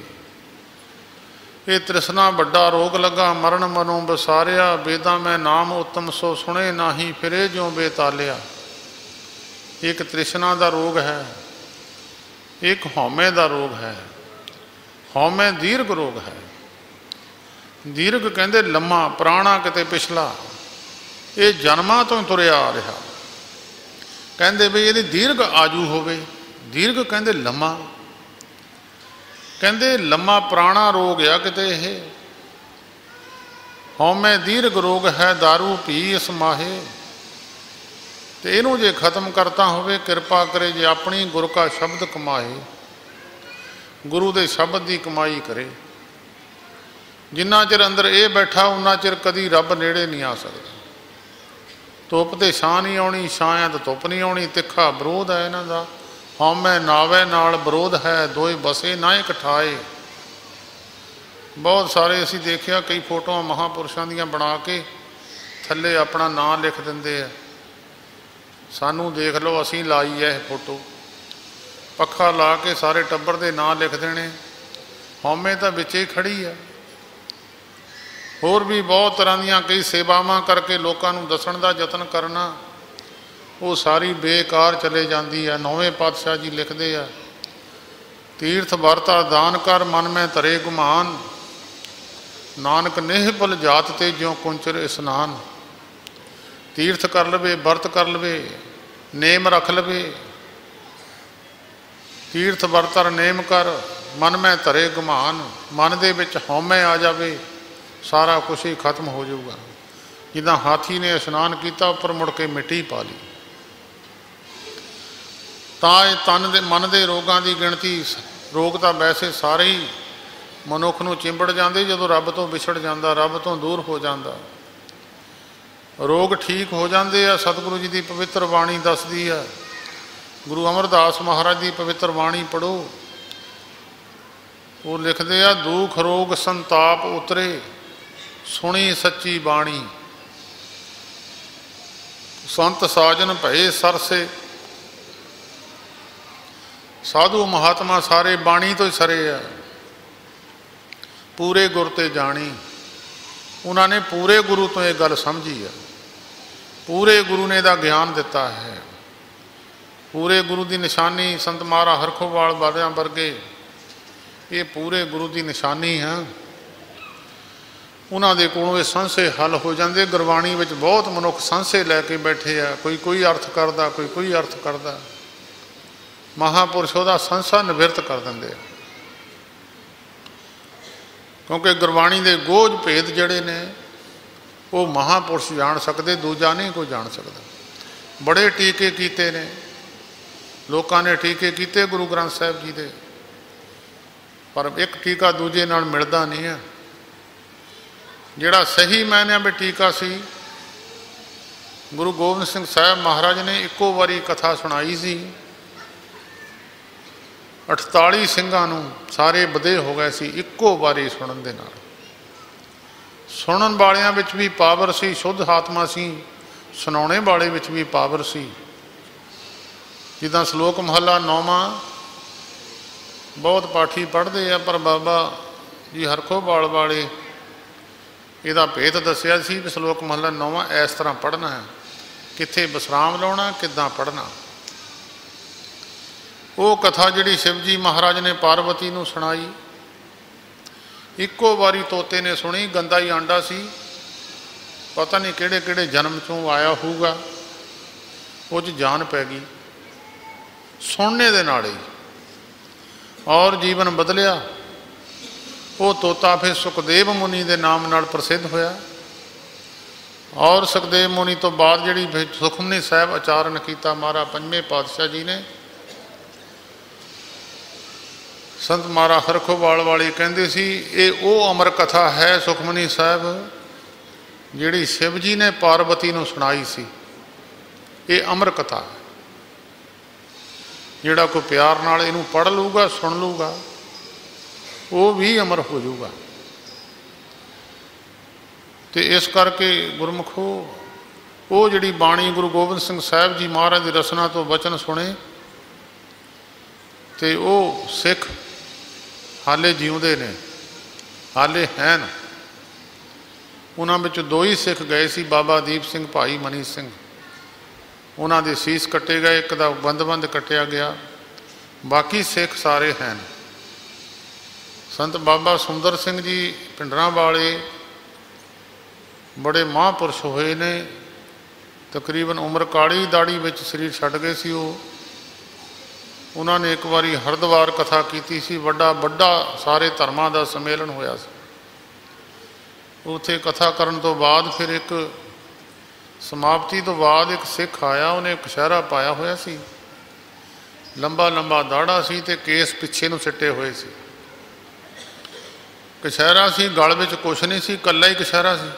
ਇਹ ਤ੍ਰਿਸ਼ਨਾ ਵੱਡਾ ਰੋਗ ਲੱਗਾ ਮਰਨ ਮਨੋਂ ਬਸਾਰਿਆ, ਵੇਦਾਂ ਮੈਂ ਨਾਮ ਉੱਤਮ ਸੋ ਸੁਣੇ ਨਾਹੀ ਫਿਰੇ ਜਿਉਂ ਬੇਤਾਲਿਆ। ਇੱਕ ਤ੍ਰਿਸ਼ਨਾ ਦਾ ਰੋਗ ਹੈ, ਇੱਕ ਹਉਮੈ ਦਾ ਰੋਗ ਹੈ। ਹਉਮੈ ਦੀਰਘ ਰੋਗ ਹੈ। ਦੀਰਘ ਕਹਿੰਦੇ ਲੰਮਾ, ਪੁਰਾਣਾ ਕਿਤੇ ਪਿਛਲਾ, ਇਹ ਜਨਮਾਂ ਤੋਂ ਤੁਰਿਆ ਆ ਰਿਹਾ। ਕਹਿੰਦੇ ਵੀ ਇਹਦੀ ਦੀਰਘ ਆਜੂ ਹੋਵੇ। ਦੀਰਘ ਕਹਿੰਦੇ ਲੰਮਾ, ਕਹਿੰਦੇ ਲੰਮਾ ਪੁਰਾਣਾ ਰੋਗ ਆ ਕਿਤੇ ਇਹ। ਹਉਮੈ ਦੀਰਘ ਰੋਗ ਹੈ ਦਾਰੂ ਪੀ ਇਸ ਮਾਹੇ। ਤੇ ਇਹਨੂੰ ਜੇ ਖਤਮ ਕਰਤਾ ਹੋਵੇ ਕਿਰਪਾ ਕਰੇ ਜੇ ਆਪਣੀ ਗੁਰ ਕਾ ਸ਼ਬਦ ਕਮਾਏ। ਗੁਰੂ ਦੇ ਸ਼ਬਦ ਦੀ ਕਮਾਈ ਕਰੇ। ਜਿੰਨਾ ਚਿਰ ਅੰਦਰ ਇਹ ਬੈਠਾ ਉਨਾ ਚਿਰ ਕਦੀ ਰੱਬ ਨੇੜੇ ਨਹੀਂ ਆ ਸਕਦਾ। ਧੁੱਪ ਤੇ ਛਾਂ ਨਹੀਂ ਆਉਣੀ, ਛਾਂ ਤੇ ਧੁੱਪ ਨਹੀਂ ਆਉਣੀ। ਤਿੱਖਾ ਵਿਰੋਧ ਹੈ ਇਹਨਾਂ ਦਾ। ਹਉਮੈ ਨਾਵੇ ਨਾਲ ਵਿਰੋਧ ਹੈ, ਦੋਏ ਬਸੇ ਨਾ ਇਕਠਾਏ। ਬਹੁਤ ਸਾਰੇ ਅਸੀਂ ਦੇਖਿਆ ਕਈ ਫੋਟੋਆਂ ਮਹਾਂਪੁਰਸ਼ਾਂ ਦੀਆਂ ਬਣਾ ਕੇ ਥੱਲੇ ਆਪਣਾ ਨਾਂ ਲਿਖ ਦਿੰਦੇ ਆ। ਸਾਨੂੰ ਦੇਖ ਲਓ, ਅਸੀਂ ਲਾਈ ਹੈ ਇਹ ਫੋਟੋ, ਪੱਖਾ ਲਾ ਕੇ ਸਾਰੇ ਟੱਬਰ ਦੇ ਨਾਂ ਲਿਖ ਦੇਣੇ। ਹਉਮੈ ਤਾਂ ਵਿੱਚ ਹੀ ਖੜੀ ਆ। ਹੋਰ ਵੀ ਬਹੁਤ ਤਰ੍ਹਾਂ ਦੀਆਂ ਕਈ ਸੇਵਾਵਾਂ ਕਰਕੇ ਲੋਕਾਂ ਨੂੰ ਦੱਸਣ ਦਾ ਯਤਨ ਕਰਨਾ, ਉਹ ਸਾਰੀ ਬੇਕਾਰ ਚਲੇ ਜਾਂਦੀ ਆ। ਨੌਵੇਂ ਪਾਤਸ਼ਾਹ ਜੀ ਲਿਖਦੇ ਆ, ਤੀਰਥ ਵਰਤਾ ਦਾਨ ਕਰ ਮਨ ਮੈਂ ਧਰੇ ਗੁਮਾਨ, ਨਾਨਕ ਨੇਹ ਭੁਲ ਜਾਤ ਤੇ ਜਿਉਂ ਕੁੰਚਰ ਇਸਨਾਨ। ਤੀਰਥ ਕਰ ਲਵੇ, ਵਰਤ ਕਰ ਲਵੇ, ਨੇਮ ਰੱਖ ਲਵੇ। ਤੀਰਥ ਵਰਤਰ ਨੇਮ ਕਰ ਮਨ ਮੈਂ ਧਰੇ ਗੁਮਾਨ। ਮਨ ਦੇ ਵਿੱਚ ਹਉਮੈ ਆ ਜਾਵੇ, ਸਾਰਾ ਕੁਛ ਹੀ ਖਤਮ ਹੋ ਜਾਊਗਾ। ਜਿੱਦਾਂ ਹਾਥੀ ਨੇ ਇਸ਼ਨਾਨ ਕੀਤਾ, ਉੱਪਰ ਮੁੜ ਕੇ ਮਿੱਟੀ ਪਾ ਲਈ। ਤਾਂ ਇਹ ਤਨ ਦੇ ਮਨ ਦੇ ਰੋਗਾਂ ਦੀ ਗਿਣਤੀ, ਰੋਗ ਤਾਂ ਵੈਸੇ ਸਾਰੇ ਹੀ ਮਨੁੱਖ ਨੂੰ ਚਿੰਬੜ ਜਾਂਦੇ ਜਦੋਂ ਰੱਬ ਤੋਂ ਵਿਛੜ ਜਾਂਦਾ, ਰੱਬ ਤੋਂ ਦੂਰ ਹੋ ਜਾਂਦਾ। ਰੋਗ ਠੀਕ ਹੋ ਜਾਂਦੇ ਆ। ਸਤਿਗੁਰੂ ਜੀ ਦੀ ਪਵਿੱਤਰ ਬਾਣੀ ਦੱਸਦੀ ਆ। ਗੁਰੂ ਅਮਰਦਾਸ ਮਹਾਰਾਜ ਦੀ ਪਵਿੱਤਰ ਬਾਣੀ ਪੜ੍ਹੋ, ਉਹ ਲਿਖਦੇ ਆ, ਦੁੱਖ ਰੋਗ ਸੰਤਾਪ ਉਤਰੇ ਸੁਣੀ ਸੱਚੀ ਬਾਣੀ, ਸੰਤ ਸਾਜਨ ਭਏ ਸਰਸੇ। ਸਾਧੂ ਮਹਾਤਮਾ ਸਾਰੇ ਬਾਣੀ ਤੋਂ ਹੀ ਸਰੇ ਆ। ਪੂਰੇ ਗੁਰ ਤੇ ਜਾਣੀ, ਉਹਨਾਂ ਨੇ ਪੂਰੇ ਗੁਰੂ ਤੋਂ ਇਹ ਗੱਲ ਸਮਝੀ ਆ। ਪੂਰੇ ਗੁਰੂ ਨੇ ਇਹਦਾ ਗਿਆਨ ਦਿੱਤਾ ਹੈ। ਪੂਰੇ ਗੁਰੂ ਦੀ ਨਿਸ਼ਾਨੀ ਸੰਤ ਮਹਾਰਾ ਹਰਖੋਵਾਲ ਵਾਲਿਆਂ ਵਰਗੇ, ਇਹ ਪੂਰੇ ਗੁਰੂ ਦੀ ਨਿਸ਼ਾਨੀ ਹੈ। ਉਹਨਾਂ ਦੇ ਕੋਲੋਂ ਇਹ ਸੰਸ਼ੇ ਹੱਲ ਹੋ ਜਾਂਦੇ। ਗੁਰਬਾਣੀ ਵਿੱਚ ਬਹੁਤ ਮਨੁੱਖ ਸੰਸ਼ੇ ਲੈ ਕੇ ਬੈਠੇ ਆ, ਕੋਈ ਅਰਥ ਕਰਦਾ, ਕੋਈ ਅਰਥ ਕਰਦਾ। ਮਹਾਂਪੁਰਸ਼ ਉਹਦਾ ਸੰਸ਼ਾ ਨਿਵਰਤ ਕਰ ਦਿੰਦੇ ਆ, ਕਿਉਂਕਿ ਗੁਰਬਾਣੀ ਦੇ ਗੋਝ ਭੇਦ ਜਿਹੜੇ ਨੇ ਉਹ ਮਹਾਂਪੁਰਸ਼ ਜਾਣ ਸਕਦੇ, ਦੂਜਾ ਨਹੀਂ ਕੋਈ ਜਾਣ ਸਕਦਾ। ਬੜੇ ਟੀਕੇ ਕੀਤੇ ਨੇ ਲੋਕਾਂ ਨੇ, ਟੀਕੇ ਕੀਤੇ ਗੁਰੂ ਗ੍ਰੰਥ ਸਾਹਿਬ ਜੀ ਦੇ, ਪਰ ਇੱਕ ਟੀਕਾ ਦੂਜੇ ਨਾਲ ਮਿਲਦਾ ਨਹੀਂ ਹੈ। ਜਿਹੜਾ ਸਹੀ ਮਾਇਨਿਆਂ ਵਿੱਚ ਟੀਕਾ ਸੀ, ਗੁਰੂ ਗੋਬਿੰਦ ਸਿੰਘ ਸਾਹਿਬ ਮਹਾਰਾਜ ਨੇ ਇੱਕੋ ਵਾਰੀ ਕਥਾ ਸੁਣਾਈ ਸੀ। 48 ਸਿੰਘਾਂ ਨੂੰ ਸਾਰੇ ਵਧੇ ਹੋ ਗਏ ਸੀ ਇੱਕੋ ਵਾਰੀ ਸੁਣਨ ਦੇ ਨਾਲ। ਸੁਣਨ ਵਾਲਿਆਂ ਵਿੱਚ ਵੀ ਪਾਵਰ ਸੀ, ਸ਼ੁੱਧ ਆਤਮਾ ਸੀ। ਸੁਣਾਉਣੇ ਵਾਲੇ ਵਿੱਚ ਵੀ ਪਾਵਰ ਸੀ। ਜਿੱਦਾਂ ਸ਼ਲੋਕ ਮਹੱਲਾ 9ਵਾਂ ਬਹੁਤ ਪਾਠੀ ਪੜ੍ਹਦੇ ਆ, ਪਰ ਬਾਬਾ ਜੀ ਹਰਖੋਵਾਲ ਵਾਲੇ ਇਹਦਾ ਭੇਤ ਦੱਸਿਆ ਸੀ ਵੀ ਸ਼ਲੋਕ ਮਹੱਲਾ 9ਵਾਂ ਇਸ ਤਰ੍ਹਾਂ ਪੜ੍ਹਨਾ ਹੈ, ਕਿੱਥੇ ਵਿਸਰਾਮ ਲਾਉਣਾ, ਕਿੱਦਾਂ ਪੜ੍ਹਨਾ। ਉਹ ਕਥਾ ਜਿਹੜੀ ਸ਼ਿਵ ਜੀ ਮਹਾਰਾਜ ਨੇ ਪਾਰਵਤੀ ਨੂੰ ਸੁਣਾਈ, ਇੱਕੋ ਵਾਰੀ ਤੋਤੇ ਨੇ ਸੁਣੀ। ਗੰਦਾ ਹੀ ਆਂਡਾ ਸੀ, ਪਤਾ ਨਹੀਂ ਕਿਹੜੇ ਕਿਹੜੇ ਜਨਮ 'ਚੋਂ ਆਇਆ ਹੋਊਗਾ, ਉਹ 'ਚ ਜਾਨ ਪੈ ਗਈ ਸੁਣਨੇ ਦੇ ਨਾਲ ਹੀ, ਔਰ ਜੀਵਨ ਬਦਲਿਆ। ਉਹ ਤੋਤਾ ਫਿਰ ਸੁਖਦੇਵ ਮੁਨੀ ਦੇ ਨਾਮ ਨਾਲ ਪ੍ਰਸਿੱਧ ਹੋਇਆ। ਔਰ ਸੁਖਦੇਵ ਮੁਨੀ ਤੋਂ ਬਾਅਦ ਜਿਹੜੀ ਸੁਖਮਨੀ ਸਾਹਿਬ ਉਚਾਰਨ ਕੀਤਾ ਮਹਾਰਾਜ ਪੰਜਵੇਂ ਪਾਤਸ਼ਾਹ ਜੀ ਨੇ, ਸੰਤ ਮਹਾਰਾ ਹਰਖੋਵਾਲ ਵਾਲੇ ਕਹਿੰਦੇ ਸੀ ਇਹ ਉਹ ਅਮਰ ਕਥਾ ਹੈ ਸੁਖਮਨੀ ਸਾਹਿਬ ਜਿਹੜੀ ਸ਼ਿਵ ਜੀ ਨੇ ਪਾਰਵਤੀ ਨੂੰ ਸੁਣਾਈ ਸੀ। ਇਹ ਅਮਰ ਕਥਾ ਹੈ। ਜਿਹੜਾ ਕੋਈ ਪਿਆਰ ਨਾਲ ਇਹਨੂੰ ਪੜ੍ਹ ਲੂਗਾ, ਸੁਣ ਲੂਗਾ, ਉਹ ਵੀ ਅਮਰ ਹੋ ਜਾਊਗਾ। तो इस करके गुरमुखो वो जिहड़ी बाणी गुरु गोबिंद सिंह साहिब जी महाराज की रसना तो वचन सुने तो वो सिख हाले जिउंदे ने, हाले हैं। उन्हां विच दो ही सिख गए सी, बाबा दीप सिंह, भाई मनी सिंह। उन्हां दे सीस कट्टे गए, एक दा बंद कट्टिया गया, बाकी सिख सारे हैं। संत बाबा सुंदर सिंह जी पिंडरां वाले बड़े महापुरुष होए ने। तकरीबन उम्र काली दाड़ी विच शरीर छड्ड गए सी। उन्होंने एक बारी हरिद्वार कथा की सी, बड़ा सारे धर्मां दा सम्मेलन होया सी। उत्थे कथा करन तो बाद फिर एक समाप्ति तो बाद एक सिख आया, उन्हें कछहरा पाया होया सी, लंबा लंबा दाड़ा सी ते केस पिछे नूं सिट्टे हुए सी। कछहरा सी, गल विच कुछ नहीं सी, कल्ला ही कछहरा सी।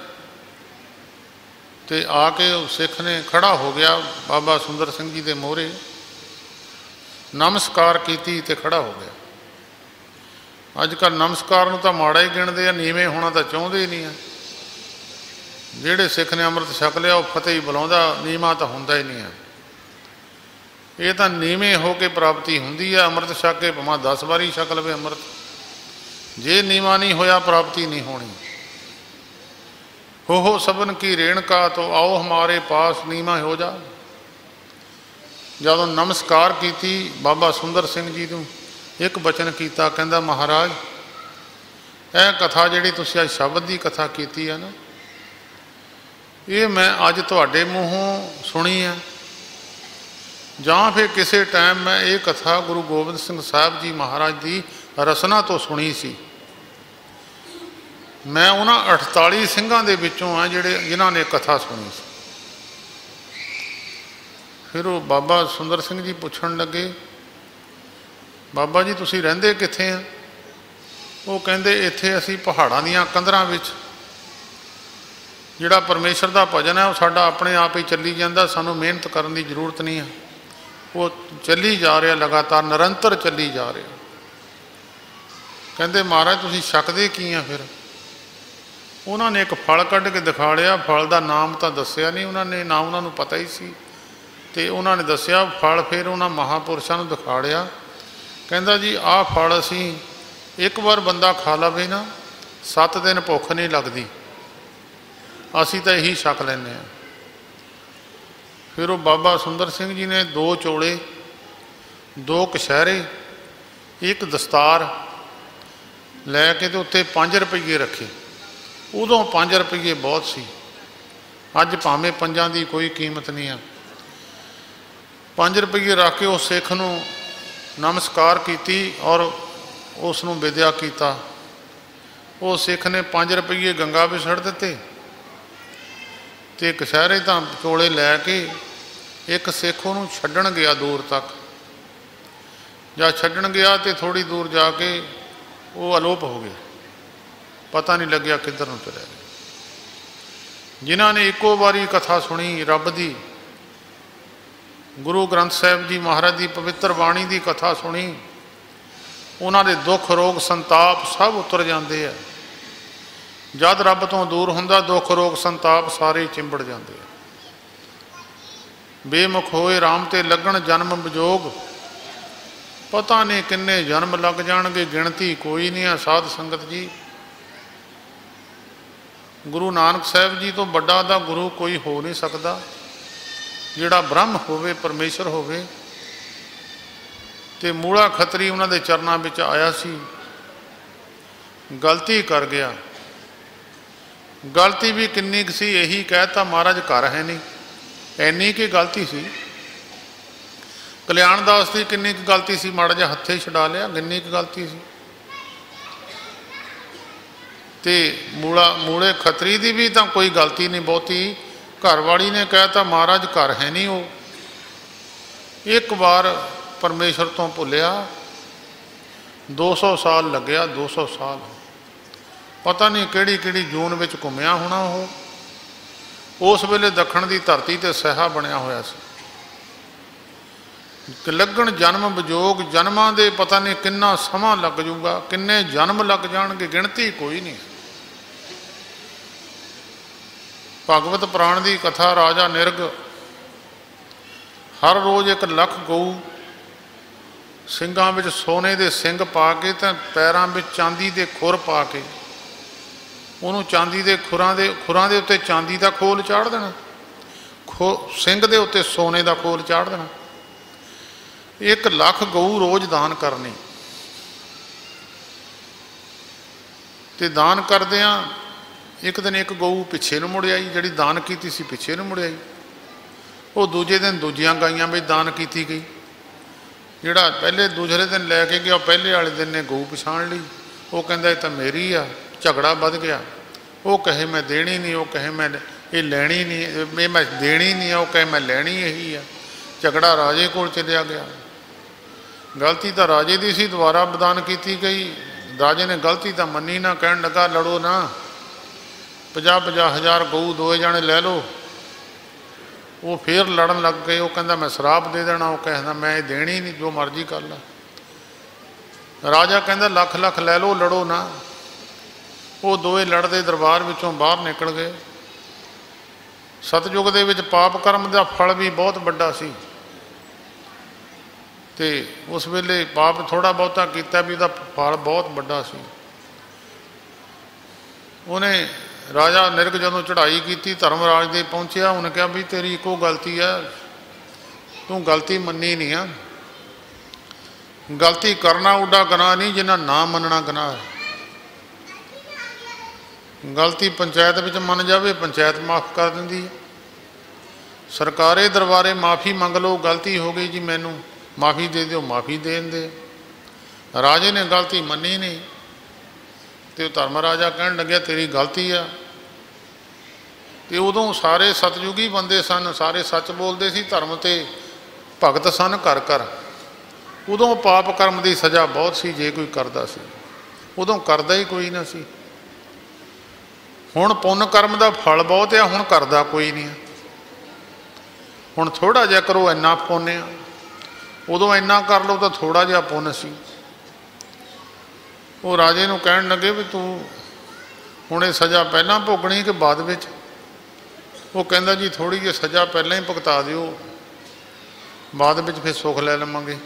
ते आके सिख ने खड़ा हो गया बाबा सुंदर सिंह जी के मोहरे, नमस्कार की ते खड़ा हो गया। अजकल नमस्कार नूं तां माड़ा ही गिणदे आ, नीवें होना तो चाहुंदे ही नहीं है। जिहड़े सिख ने अमृत छक लिया वो फतेह ही बुलाउंदा, नीवां तो हुंदा ही नहीं है। ये तो नीवें हो के प्राप्ति हुंदी है। अमृत छक के भावें 10 वारी छक लवे अमृत, जे नीवां नहीं होया प्राप्ति नहीं होनी। हो सबन की रेणका तो आओ हमारे पास नीवा हो जा। जदों नमस्कार की बाबा सुंदर सिंह जी नूं एक बचन किया, कहंदा महाराज यह कथा जिहड़ी तुसीं अज शब्द की कथा की है ना, ये मैं अज तुहाडे मूहों सुनी है, जां फिर किसी टाइम मैं ये कथा गुरु गोबिंद सिंह साहिब जी महाराज की रसना तो सुनी सी। मैं उन्होंने 48 सिंघां दे विचों आ जिन्हां ने कथा सुनी सी। फिर वो बाबा सुंदर सिंह जी पुछण लगे, बाबा जी तुसीं रहिंदे कित्थे आ? वो कहंदे इत्थे असीं पहाड़ां दीयां कंधरां विच जिहड़ा परमेश्वर दा भजन है वो साडा अपने आप ही चली जांदा, सानूं मेहनत करन दी जरूरत नहीं है। वो चली जा रहा, लगातार निरंतर चली जा रहा। कहंदे महाराज तुसीं छकदे की आ? फिर उन्होंने एक फल कढ़ के दिखा लिया, फल का नाम तो दसिया नहीं उन्होंने, ना उन्होंने पता ही सी। तो उन्होंने दसिया फल, फिर उन्होंने महापुरुषों को दिखा लिया। कहता जी आ फल असी एक बार बंदा खा लवे ना 7 दिन भुख नहीं लगती, असी तो यही छक लैने। फिर वो बाबा सुंदर सिंह जी ने 2 चोले, 2 कछहरे, एक दस्तार लैके तो उत्ते 5 रुपये रखे। उदों 5 रुपये बहुत सी, अज भावें 5 की कोई कीमत नहीं है। 5 रुपये रख के उस सिख नूं नमस्कार की और उसनूं विद्या किया। वो सिख ने 5 रुपये गंगा भी छड़ दिते ते कछहरे तो चोले लैके एक सिख उहनूं छड्डण गया दूर तक। जा छड्डण गया तो थोड़ी दूर जाके वो अलोप हो गया, पता नहीं लग्या किधर नूं चले गए। जिन्होंने एको बारी कथा सुनी रब की, गुरु ग्रंथ साहिब जी महाराज की पवित्र बाणी की कथा सुनी, उन्होंने दुख रोग संताप सब उतर जाते हैं। जद रब तो दूर हुंदा दुख रोग संताप सारे चिंबड़ जाते हैं। बेमुख होए राम ते लगन जन्म विजोग, पता नहीं किन्ने जन्म लग जाणगे, गिणती कोई नहीं है। साध संगत जी, गुरु नानक साहिब जी तो बड़ा दा गुरु कोई हो नहीं सकता, जिहड़ा ब्रह्म होवे परमेश्वर होवे। ते मूला खतरी उन्होंने चरणों में आया सी, गलती कर गया। गलती भी किन्नी सी, यही कहता महाराज घर है नहीं, इन्नी की गलती सी। कल्याण दास की किन्नी की गलती सी, माड़ा जिहा हत्थे छड़ा लिया, किन्नी की गलती सी। ते मूले खतरी की भी तो कोई गलती नहीं बहुती। घर वाली ने कहता महाराज घर है नहीं। वो एक बार परमेश्वर तो भुलिया, 200 साल लग्या, 200 साल पता नहीं किहड़ी किहड़ी जून में घूमिया होना। वो उस वेले दखण की धरती ते सहा बनया होया सी। लगन जन्म विजोग, जन्मां दे पता नहीं किन्ना समा लग जूगा, किन्ने जन्म लग जाणगे, गिणती कोई नहीं। ਭਗਵਤ ਪੁਰਾਣ ਦੀ ਕਥਾ। ਰਾਜਾ ਨਿਰਗ ਹਰ ਰੋਜ਼ 1 ਲੱਖ ਗਊ ਸਿੰਘਾਂ ਵਿੱਚ ਸੋਨੇ ਦੇ ਸਿੰਘ ਪਾ ਕੇ ਤੇ ਪੈਰਾਂ ਵਿੱਚ ਚਾਂਦੀ ਦੇ ਖੁਰ ਪਾ ਕੇ ਉਹਨੂੰ ਚਾਂਦੀ ਦੇ ਖੁਰਾਂ ਦੇ ਉੱਤੇ ਚਾਂਦੀ ਦਾ ਖੋਲ ਚਾੜ ਦੇਣਾ, ਸਿੰਘ ਦੇ ਉੱਤੇ ਸੋਨੇ ਦਾ ਖੋਲ ਚਾੜ ਦੇਣਾ। 1 ਲੱਖ ਗਊ ਰੋਜ਼ ਦਾਨ ਕਰਨੀ। ਤੇ ਦਾਨ ਕਰਦਿਆਂ ਇੱਕ ਦਿਨ 1 ਗਊ ਪਿੱਛੇ ਨੂੰ ਮੁੜ ਆਈ, ਜਿਹੜੀ ਦਾਨ ਕੀਤੀ ਸੀ ਪਿੱਛੇ ਨੂੰ ਮੁੜ ਆਈ। ਉਹ ਦੂਜੇ ਦਿਨ ਦੂਜੀਆਂ ਗਾਈਆਂ ਵਿੱਚ ਦਾਨ ਕੀਤੀ ਗਈ। ਜਿਹੜਾ ਪਹਿਲੇ ਦੂਸਰੇ ਦਿਨ ਲੈ ਕੇ ਗਿਆ, ਉਹ ਪਹਿਲੇ ਵਾਲੇ ਦਿਨ ਨੇ ਗਊ ਪਛਾਣ ਲਈ। ਉਹ ਕਹਿੰਦਾ ਇਹ ਤਾਂ ਮੇਰੀ ਆ। ਝਗੜਾ ਵੱਧ ਗਿਆ। ਉਹ ਕਹੇ ਮੈਂ ਦੇਣੀ ਨਹੀਂ, ਉਹ ਕਹੇ ਮੈਂ ਇਹ ਲੈਣੀ ਨਹੀਂ, ਇਹ ਮੈਂ ਦੇਣੀ ਨਹੀਂ ਆ, ਉਹ ਕਹੇ ਮੈਂ ਲੈਣੀ ਇਹੀ ਆ। ਝਗੜਾ ਰਾਜੇ ਕੋਲ ਚੱਲਿਆ ਗਿਆ। ਗਲਤੀ ਤਾਂ ਰਾਜੇ ਦੀ ਸੀ, ਦੁਬਾਰਾ ਦਾਨ ਕੀਤੀ ਗਈ। ਰਾਜੇ ਨੇ ਗਲਤੀ ਤਾਂ ਮੰਨੀ ਨਾ, ਕਹਿਣ ਲੱਗਾ ਲੜੋ ਨਾ, 50-50 ਹਜ਼ਾਰ ਗਊ ਦੋਏ ਜਾਣੇ ਲੈ ਲਓ। ਉਹ ਫੇਰ ਲੜਨ ਲੱਗ ਗਏ। ਉਹ ਕਹਿੰਦਾ ਮੈਂ ਸ਼ਰਾਪ ਦੇ ਦੇਣਾ, ਉਹ ਕਹਿੰਦਾ ਮੈਂ ਇਹ ਦੇਣੀ ਨਹੀਂ, ਜੋ ਮਰਜ਼ੀ ਕਰ ਲਾ। ਰਾਜਾ ਕਹਿੰਦਾ ਲੱਖ ਲੱਖ ਲੈ ਲਓ, ਲੜੋ ਨਾ। ਉਹ ਦੋਏ ਲੜਦੇ ਦਰਬਾਰ ਵਿੱਚੋਂ ਬਾਹਰ ਨਿਕਲ ਗਏ। ਸਤਯੁਗ ਦੇ ਵਿੱਚ ਪਾਪ ਕਰਮ ਦਾ ਫਲ ਵੀ ਬਹੁਤ ਵੱਡਾ ਸੀ ਤੇ ਉਸ ਵੇਲੇ ਪਾਪ ਥੋੜ੍ਹਾ ਬਹੁਤਾ ਕੀਤਾ ਵੀ ਉਹਦਾ ਫਲ ਬਹੁਤ ਵੱਡਾ ਸੀ। ਉਹਨੇ ਰਾਜਾ ਨਿਰਗ ਜਦੋਂ ਚੜ੍ਹਾਈ ਕੀਤੀ, ਧਰਮਰਾਜ ਦੇ ਪਹੁੰਚਿਆ। ਉਹਨੇ ਕਿਹਾ ਵੀ ਤੇਰੀ ਇੱਕੋ ਗਲਤੀ ਹੈ, ਤੂੰ ਗਲਤੀ ਮੰਨੀ ਨਹੀਂ ਆ। ਗਲਤੀ ਕਰਨਾ ਉੱਡਾ ਗੁਨਾਹ ਨਹੀਂ, ਜਿੰਨਾ ਨਾ ਮੰਨਣਾ ਗੁਨਾਹ ਹੈ। ਗਲਤੀ ਪੰਚਾਇਤ ਵਿੱਚ ਮੰਨ ਜਾਵੇ, ਪੰਚਾਇਤ ਮਾਫ਼ ਕਰ ਦਿੰਦੀ ਹੈ। ਸਰਕਾਰੇ ਦਰਬਾਰੇ ਮਾफ़ੀ ਮੰਗ ਲਓ, ਗਲਤੀ ਹੋ ਗਈ ਜੀ ਮੈਨੂੰ ਮਾफ़ੀ ਦੇ ਦਿਓ, ਮਾफ़ੀ ਦੇ ਦਿੰਦੇ। ਰਾਜੇ ਨੇ ਗਲਤੀ ਮੰਨੀ ਨਹੀਂ ਤੇ ਧਰਮ ਰਾਜਾ ਕਹਿਣ ਲੱਗਿਆ ਤੇਰੀ ਗਲਤੀ ਆ। ਤੇ ਉਦੋਂ ਸਾਰੇ ਸਤਿਯੁਗੀ ਬੰਦੇ ਸਨ, ਸਾਰੇ ਸੱਚ ਬੋਲਦੇ ਸੀ, ਧਰਮ ਤੇ ਭਗਤ ਸਨ ਘਰ ਘਰ। ਉਦੋਂ ਪਾਪ ਕਰਮ ਦੀ ਸਜ਼ਾ ਬਹੁਤ ਸੀ ਜੇ ਕੋਈ ਕਰਦਾ ਸੀ, ਉਦੋਂ ਕਰਦਾ ਹੀ ਕੋਈ ਨਾ ਸੀ। ਹੁਣ ਪੁੰਨ ਕਰਮ ਦਾ ਫਲ ਬਹੁਤ ਆ, ਹੁਣ ਕਰਦਾ ਕੋਈ ਨਹੀਂ। ਹੁਣ ਥੋੜ੍ਹਾ ਜਿਹਾ ਕਰੋ ਇੰਨਾ ਪੁੰਨ ਆ, ਉਦੋਂ ਇੰਨਾ ਕਰ ਲਓ ਤਾਂ ਥੋੜ੍ਹਾ ਜਿਹਾ ਪੁੰਨ ਸੀ। ਉਹ ਰਾਜੇ ਨੂੰ ਕਹਿਣ ਲੱਗੇ ਵੀ ਤੂੰ ਹੁਣ ਇਹ ਸਜ਼ਾ ਪਹਿਲਾਂ ਭੋਗਣੀ ਕਿ ਬਾਅਦ ਵਿੱਚ? ਉਹ ਕਹਿੰਦਾ ਜੀ ਥੋੜ੍ਹੀ ਜਿਹੀ ਸਜ਼ਾ ਪਹਿਲਾਂ ਹੀ ਭੁਗਤਾ ਦਿਓ, ਬਾਅਦ ਵਿੱਚ ਫਿਰ ਸੁੱਖ ਲੈ ਲਵਾਂਗੇ।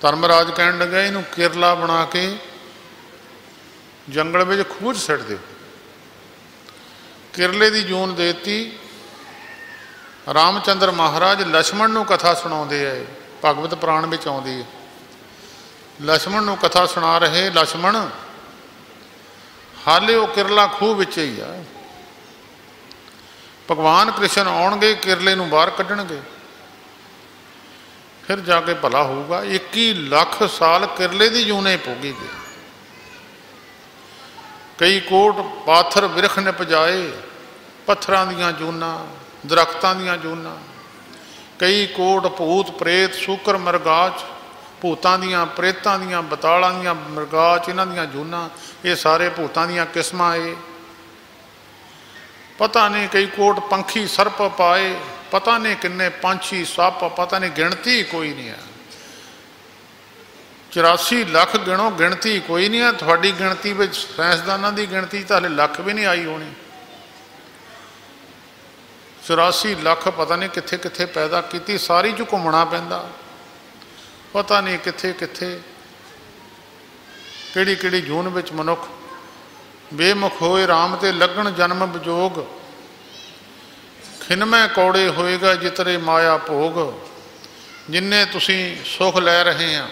ਧਰਮਰਾਜ ਕਹਿਣ ਲੱਗਾ ਇਹਨੂੰ ਕਿਰਲਾ ਬਣਾ ਕੇ ਜੰਗਲ ਵਿੱਚ ਖੂਹ 'ਚ ਸਿੱਟ ਦਿਓ। ਕਿਰਲੇ ਦੀ ਜੂਨ ਦੇ ਦਿੱਤੀ। ਰਾਮਚੰਦਰ ਮਹਾਰਾਜ ਲਛਮਣ ਨੂੰ ਕਥਾ ਸੁਣਾਉਂਦੇ ਆ, ਭਗਵਤ ਪੁਰਾਣ ਵਿੱਚ ਆਉਂਦੀ ਹੈ। ਲਛਮਣ ਨੂੰ ਕਥਾ ਸੁਣਾ ਰਹੇ, ਲਛਮਣ ਹਾਲੇ ਉਹ ਕਿਰਲਾ ਖੂਹ ਵਿੱਚ ਹੀ ਆ। ਭਗਵਾਨ ਕ੍ਰਿਸ਼ਨ ਆਉਣਗੇ, ਕਿਰਲੇ ਨੂੰ ਬਾਹਰ ਕੱਢਣਗੇ, ਫਿਰ ਜਾ ਕੇ ਭਲਾ ਹੋਊਗਾ। 21 ਲੱਖ ਸਾਲ ਕਿਰਲੇ ਦੀ ਜੂਨੇ ਪੋਗੇਗੀ। ਕਈ ਕੋਟ ਪਾਥਰ ਬਿਰਖ ਨਿਪਜਾਏ, ਪੱਥਰਾਂ ਦੀਆਂ ਜੂਨਾਂ, ਦਰਖਤਾਂ ਦੀਆਂ ਜੂਨਾਂ। ਕਈ ਕੋਟ ਭੂਤ ਪ੍ਰੇਤ ਸ਼ੂਕਰ ਮਰਗਾਚ, ਭੂਤਾਂ ਦੀਆਂ, ਪ੍ਰੇਤਾਂ ਦੀਆਂ, ਬਤਾਲਾਂ ਦੀਆਂ, ਮਰਗਾਚ, ਇਹਨਾਂ ਦੀਆਂ ਜੂਨਾਂ। ਇਹ ਸਾਰੇ ਭੂਤਾਂ ਦੀਆਂ ਕਿਸਮਾਂ। ਇਹ ਪਤਾ ਨਹੀਂ ਕਈ ਕੋਟ ਪੰਖੀ ਸਰਪ ਪਾਏ, ਪਤਾ ਨਹੀਂ ਕਿੰਨੇ ਪੰਛੀ ਸੱਪ, ਪਤਾ ਨਹੀਂ, ਗਿਣਤੀ ਕੋਈ ਨਹੀਂ ਹੈ। 84 ਲੱਖ ਗਿਣੋ, ਗਿਣਤੀ ਕੋਈ ਨਹੀਂ ਹੈ। ਤੁਹਾਡੀ ਗਿਣਤੀ ਵਿੱਚ ਸਾਇੰਸਦਾਨਾਂ ਦੀ ਗਿਣਤੀ ਤਾਂ ਹਲੇ ਲੱਖ ਵੀ ਨਹੀਂ ਆਈ ਹੋਣੀ। 84 ਲੱਖ ਪਤਾ ਨਹੀਂ ਕਿੱਥੇ ਕਿੱਥੇ ਪੈਦਾ ਕੀਤੀ, ਸਾਰੀ 'ਚ ਘੁੰਮਣਾ ਪੈਂਦਾ, ਪਤਾ ਨਹੀਂ ਕਿੱਥੇ ਕਿੱਥੇ ਕਿਹੜੀ ਕਿਹੜੀ ਜੂਨ ਵਿੱਚ ਮਨੁੱਖ ਬੇਮੁਖ ਹੋਏ। ਰਾਮ ਤੇ ਲੱਗਣ ਜਨਮ ਵਿਜੋਗ, ਖਿਨਮੈ ਕੌੜੇ ਹੋਏਗਾ ਜਿਤਰੇ ਮਾਇਆ ਭੋਗ। ਜਿੰਨੇ ਤੁਸੀਂ ਸੁੱਖ ਲੈ ਰਹੇ ਆ,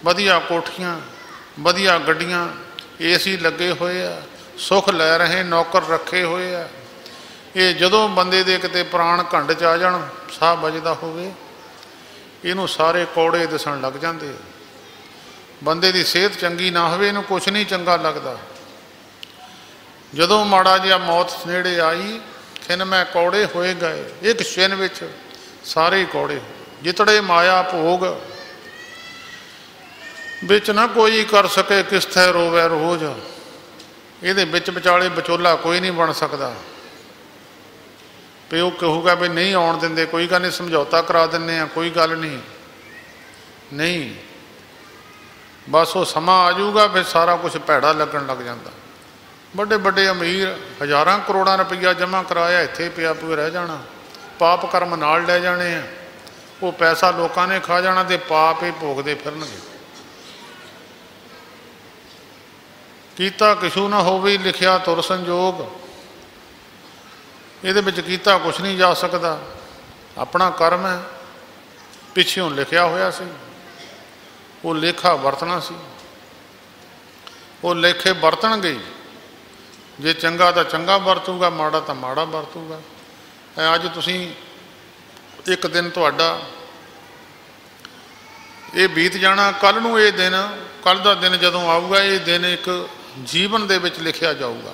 ਵਧੀਆ ਕੋਠੀਆਂ, ਵਧੀਆ ਗੱਡੀਆਂ, ਏਸੀ ਲੱਗੇ ਹੋਏ ਆ, ਸੁੱਖ ਲੈ ਰਹੇ, ਨੌਕਰ ਰੱਖੇ ਹੋਏ ਆ। ਇਹ ਜਦੋਂ ਬੰਦੇ ਦੇ ਕਿਤੇ ਪ੍ਰਾਣ ਘੰਡ 'ਚ ਆ ਜਾਣ, ਸਾਹ ਵੱਜਦਾ ਹੋਵੇ, ਇਹਨੂੰ ਸਾਰੇ ਕੌੜੇ ਦਿਸਣ ਲੱਗ ਜਾਂਦੇ। ਬੰਦੇ ਦੀ ਸਿਹਤ ਚੰਗੀ ਨਾ ਹੋਵੇ, ਇਹਨੂੰ ਕੁਛ ਨਹੀਂ ਚੰਗਾ ਲੱਗਦਾ। ਜਦੋਂ ਮਾੜਾ ਜਿਹਾ ਮੌਤ ਨੇੜੇ ਆਈ, ਖਿਨ ਮੈਂ ਕੌੜੇ ਹੋਏ ਗਏ। ਇੱਕ ਛਿਨ ਵਿੱਚ ਸਾਰੇ ਕੌੜੇ। ਜਿਤੜੇ ਮਾਇਆ ਭੋਗ, ਵਿੱਚ ਨਾ ਕੋਈ ਕਰ ਸਕੇ ਕਿਸਥੈ ਰੋਵੈ ਰੋਜ਼। ਇਹਦੇ ਵਿੱਚ ਵਿਚਾਲੇ ਵਿਚੋਲਾ ਕੋਈ ਨਹੀਂ ਬਣ ਸਕਦਾ। ਪਿਓ ਕਹੂਗਾ ਵੀ ਨਹੀਂ ਆਉਣ ਦਿੰਦੇ, ਕੋਈ ਗੱਲ ਨਹੀਂ, ਸਮਝੌਤਾ ਕਰਾ ਦਿੰਦੇ ਆ, ਕੋਈ ਗੱਲ ਨਹੀਂ। ਨਹੀਂ, ਬਸ ਉਹ ਸਮਾਂ ਆ ਜਾਊਗਾ, ਫਿਰ ਸਾਰਾ ਕੁਛ ਭੈੜਾ ਲੱਗਣ ਲੱਗ ਜਾਂਦਾ। बड़े बड़े अमीर हज़ारां करोड़ां रुपया जमा कराया, इत्थे पिया पुए रह जाना, पाप कर्म नाल लै जाने हैं, वो पैसा लोगों ने खा जाना तो पाप ही भोगते फिरनगे। कीता किशू ना होवे लिखिया तुर संजोग, ये कीता कुछ नहीं जा सकता, अपना कर्म है, पिछों लिखिया होया सी, वो लेखा वरतना सी, वो लेखे वरतन गई, जे चंगा तो चंगा वरतूगा, माड़ा तो माड़ा वरतूगा। अज तुसी एक दिन तुहाडा ये बीत जाना, कल नूं ये दिन, कल का दिन जदों आऊगा, ये दिन एक जीवन दे विच लिखिया जाऊगा।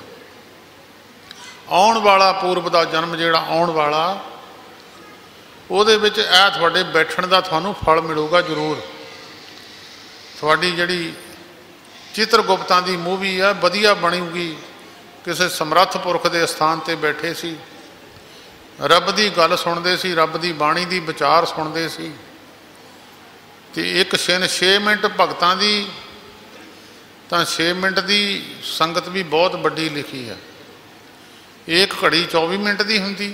आउण वाला पूर्व का जन्म जिहड़ा आउण वाला, उहदे विच ऐ तुहाडे बैठण दा तुहानूं फल मिलूगा जरूर। तुहाडी जिहड़ी चित्रगुप्तां दी मूवी है वधिया बनूगी, किसी समर्थ पुरख के स्थान पर बैठे सी, रब की गल सुनते सी, रब की बाणी की विचार सुनते सी, ते एक छिन 6 मिनट भगतां दी, तो 6 मिनट की संगत भी बहुत वड्डी लिखी है। एक घड़ी 24 मिनट की हुंदी,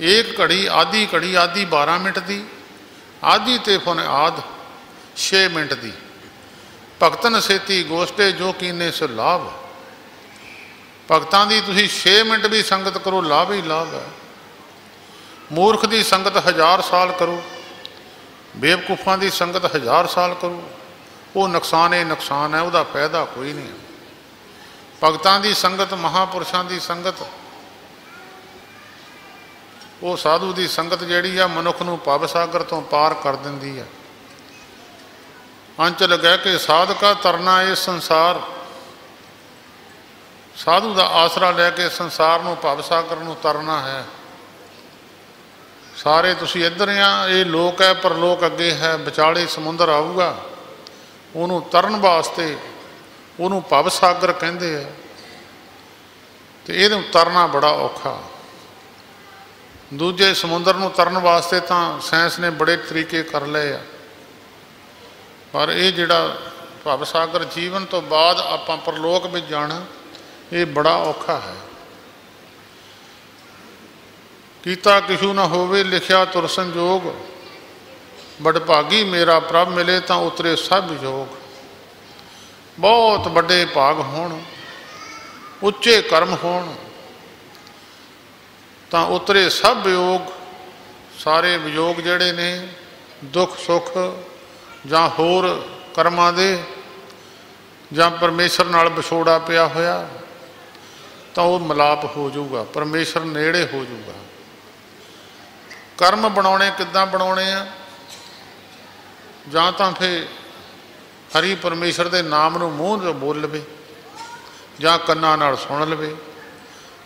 एक घड़ी आधी 12 मिनट की, आधी ते फुन आध 6 मिनट की। भगतन सेती गोष्टे जो कीने सो लाभ, भगतां दी तुसीं 6 मिनट भी संगत करो, लाभ ही लाभ है। मूर्ख की संगत 1000 साल करो, बेवकूफां की संगत 1000 साल करो, वो नुकसान ही नुकसान है, वह फायदा कोई नहीं है। भगतां की संगत, महापुरुषों की संगत, वो साधु की संगत जिहड़ी आ मनुख नूं भव सागर तो पार कर दिंदी है। अंच लगे कि साधका तरना ये संसार, साधु का आसरा लैके संसार नूं भव सागर नूं तरना है। सारे तुसीं इधर आ, ये लोक है, परलोक अगे है, विचाले समुंदर आऊगा, उन्होंने तरन वास्ते उन्होंने भव सागर कहते हैं, तो ये तरना बड़ा औखा। दूजे समुंदर नूं तरन वास्ते तो साइंस ने बड़े तरीके कर लए आ, पर यह जिहड़ा भव सागर जीवन तो बाद आपां परलोक में जाना, ये बड़ा औखा है। कीता किशू ना होवे लिखिया तुर संजोग, बड़भागी मेरा प्रभ मिले तो उतरे सब योग। बहुत बड़े भाग होण, उच्चे कर्म होण, तो उतरे सब योग। सारे वियोग जिहड़े ने दुख सुख जां होर कर्मां दे, जां परमेश्वर नाल विछोड़ा पिया होया, तो वह मिलाप हो जाऊगा, परमेश्वर नेड़े हो जाऊगा। कर्म बनाने किद्दां बनाने आ, जां तां फिर हरि परमेश्वर के नाम नूं मूँह चों बोल लवे, जां कन्नां नाल सुन लवे,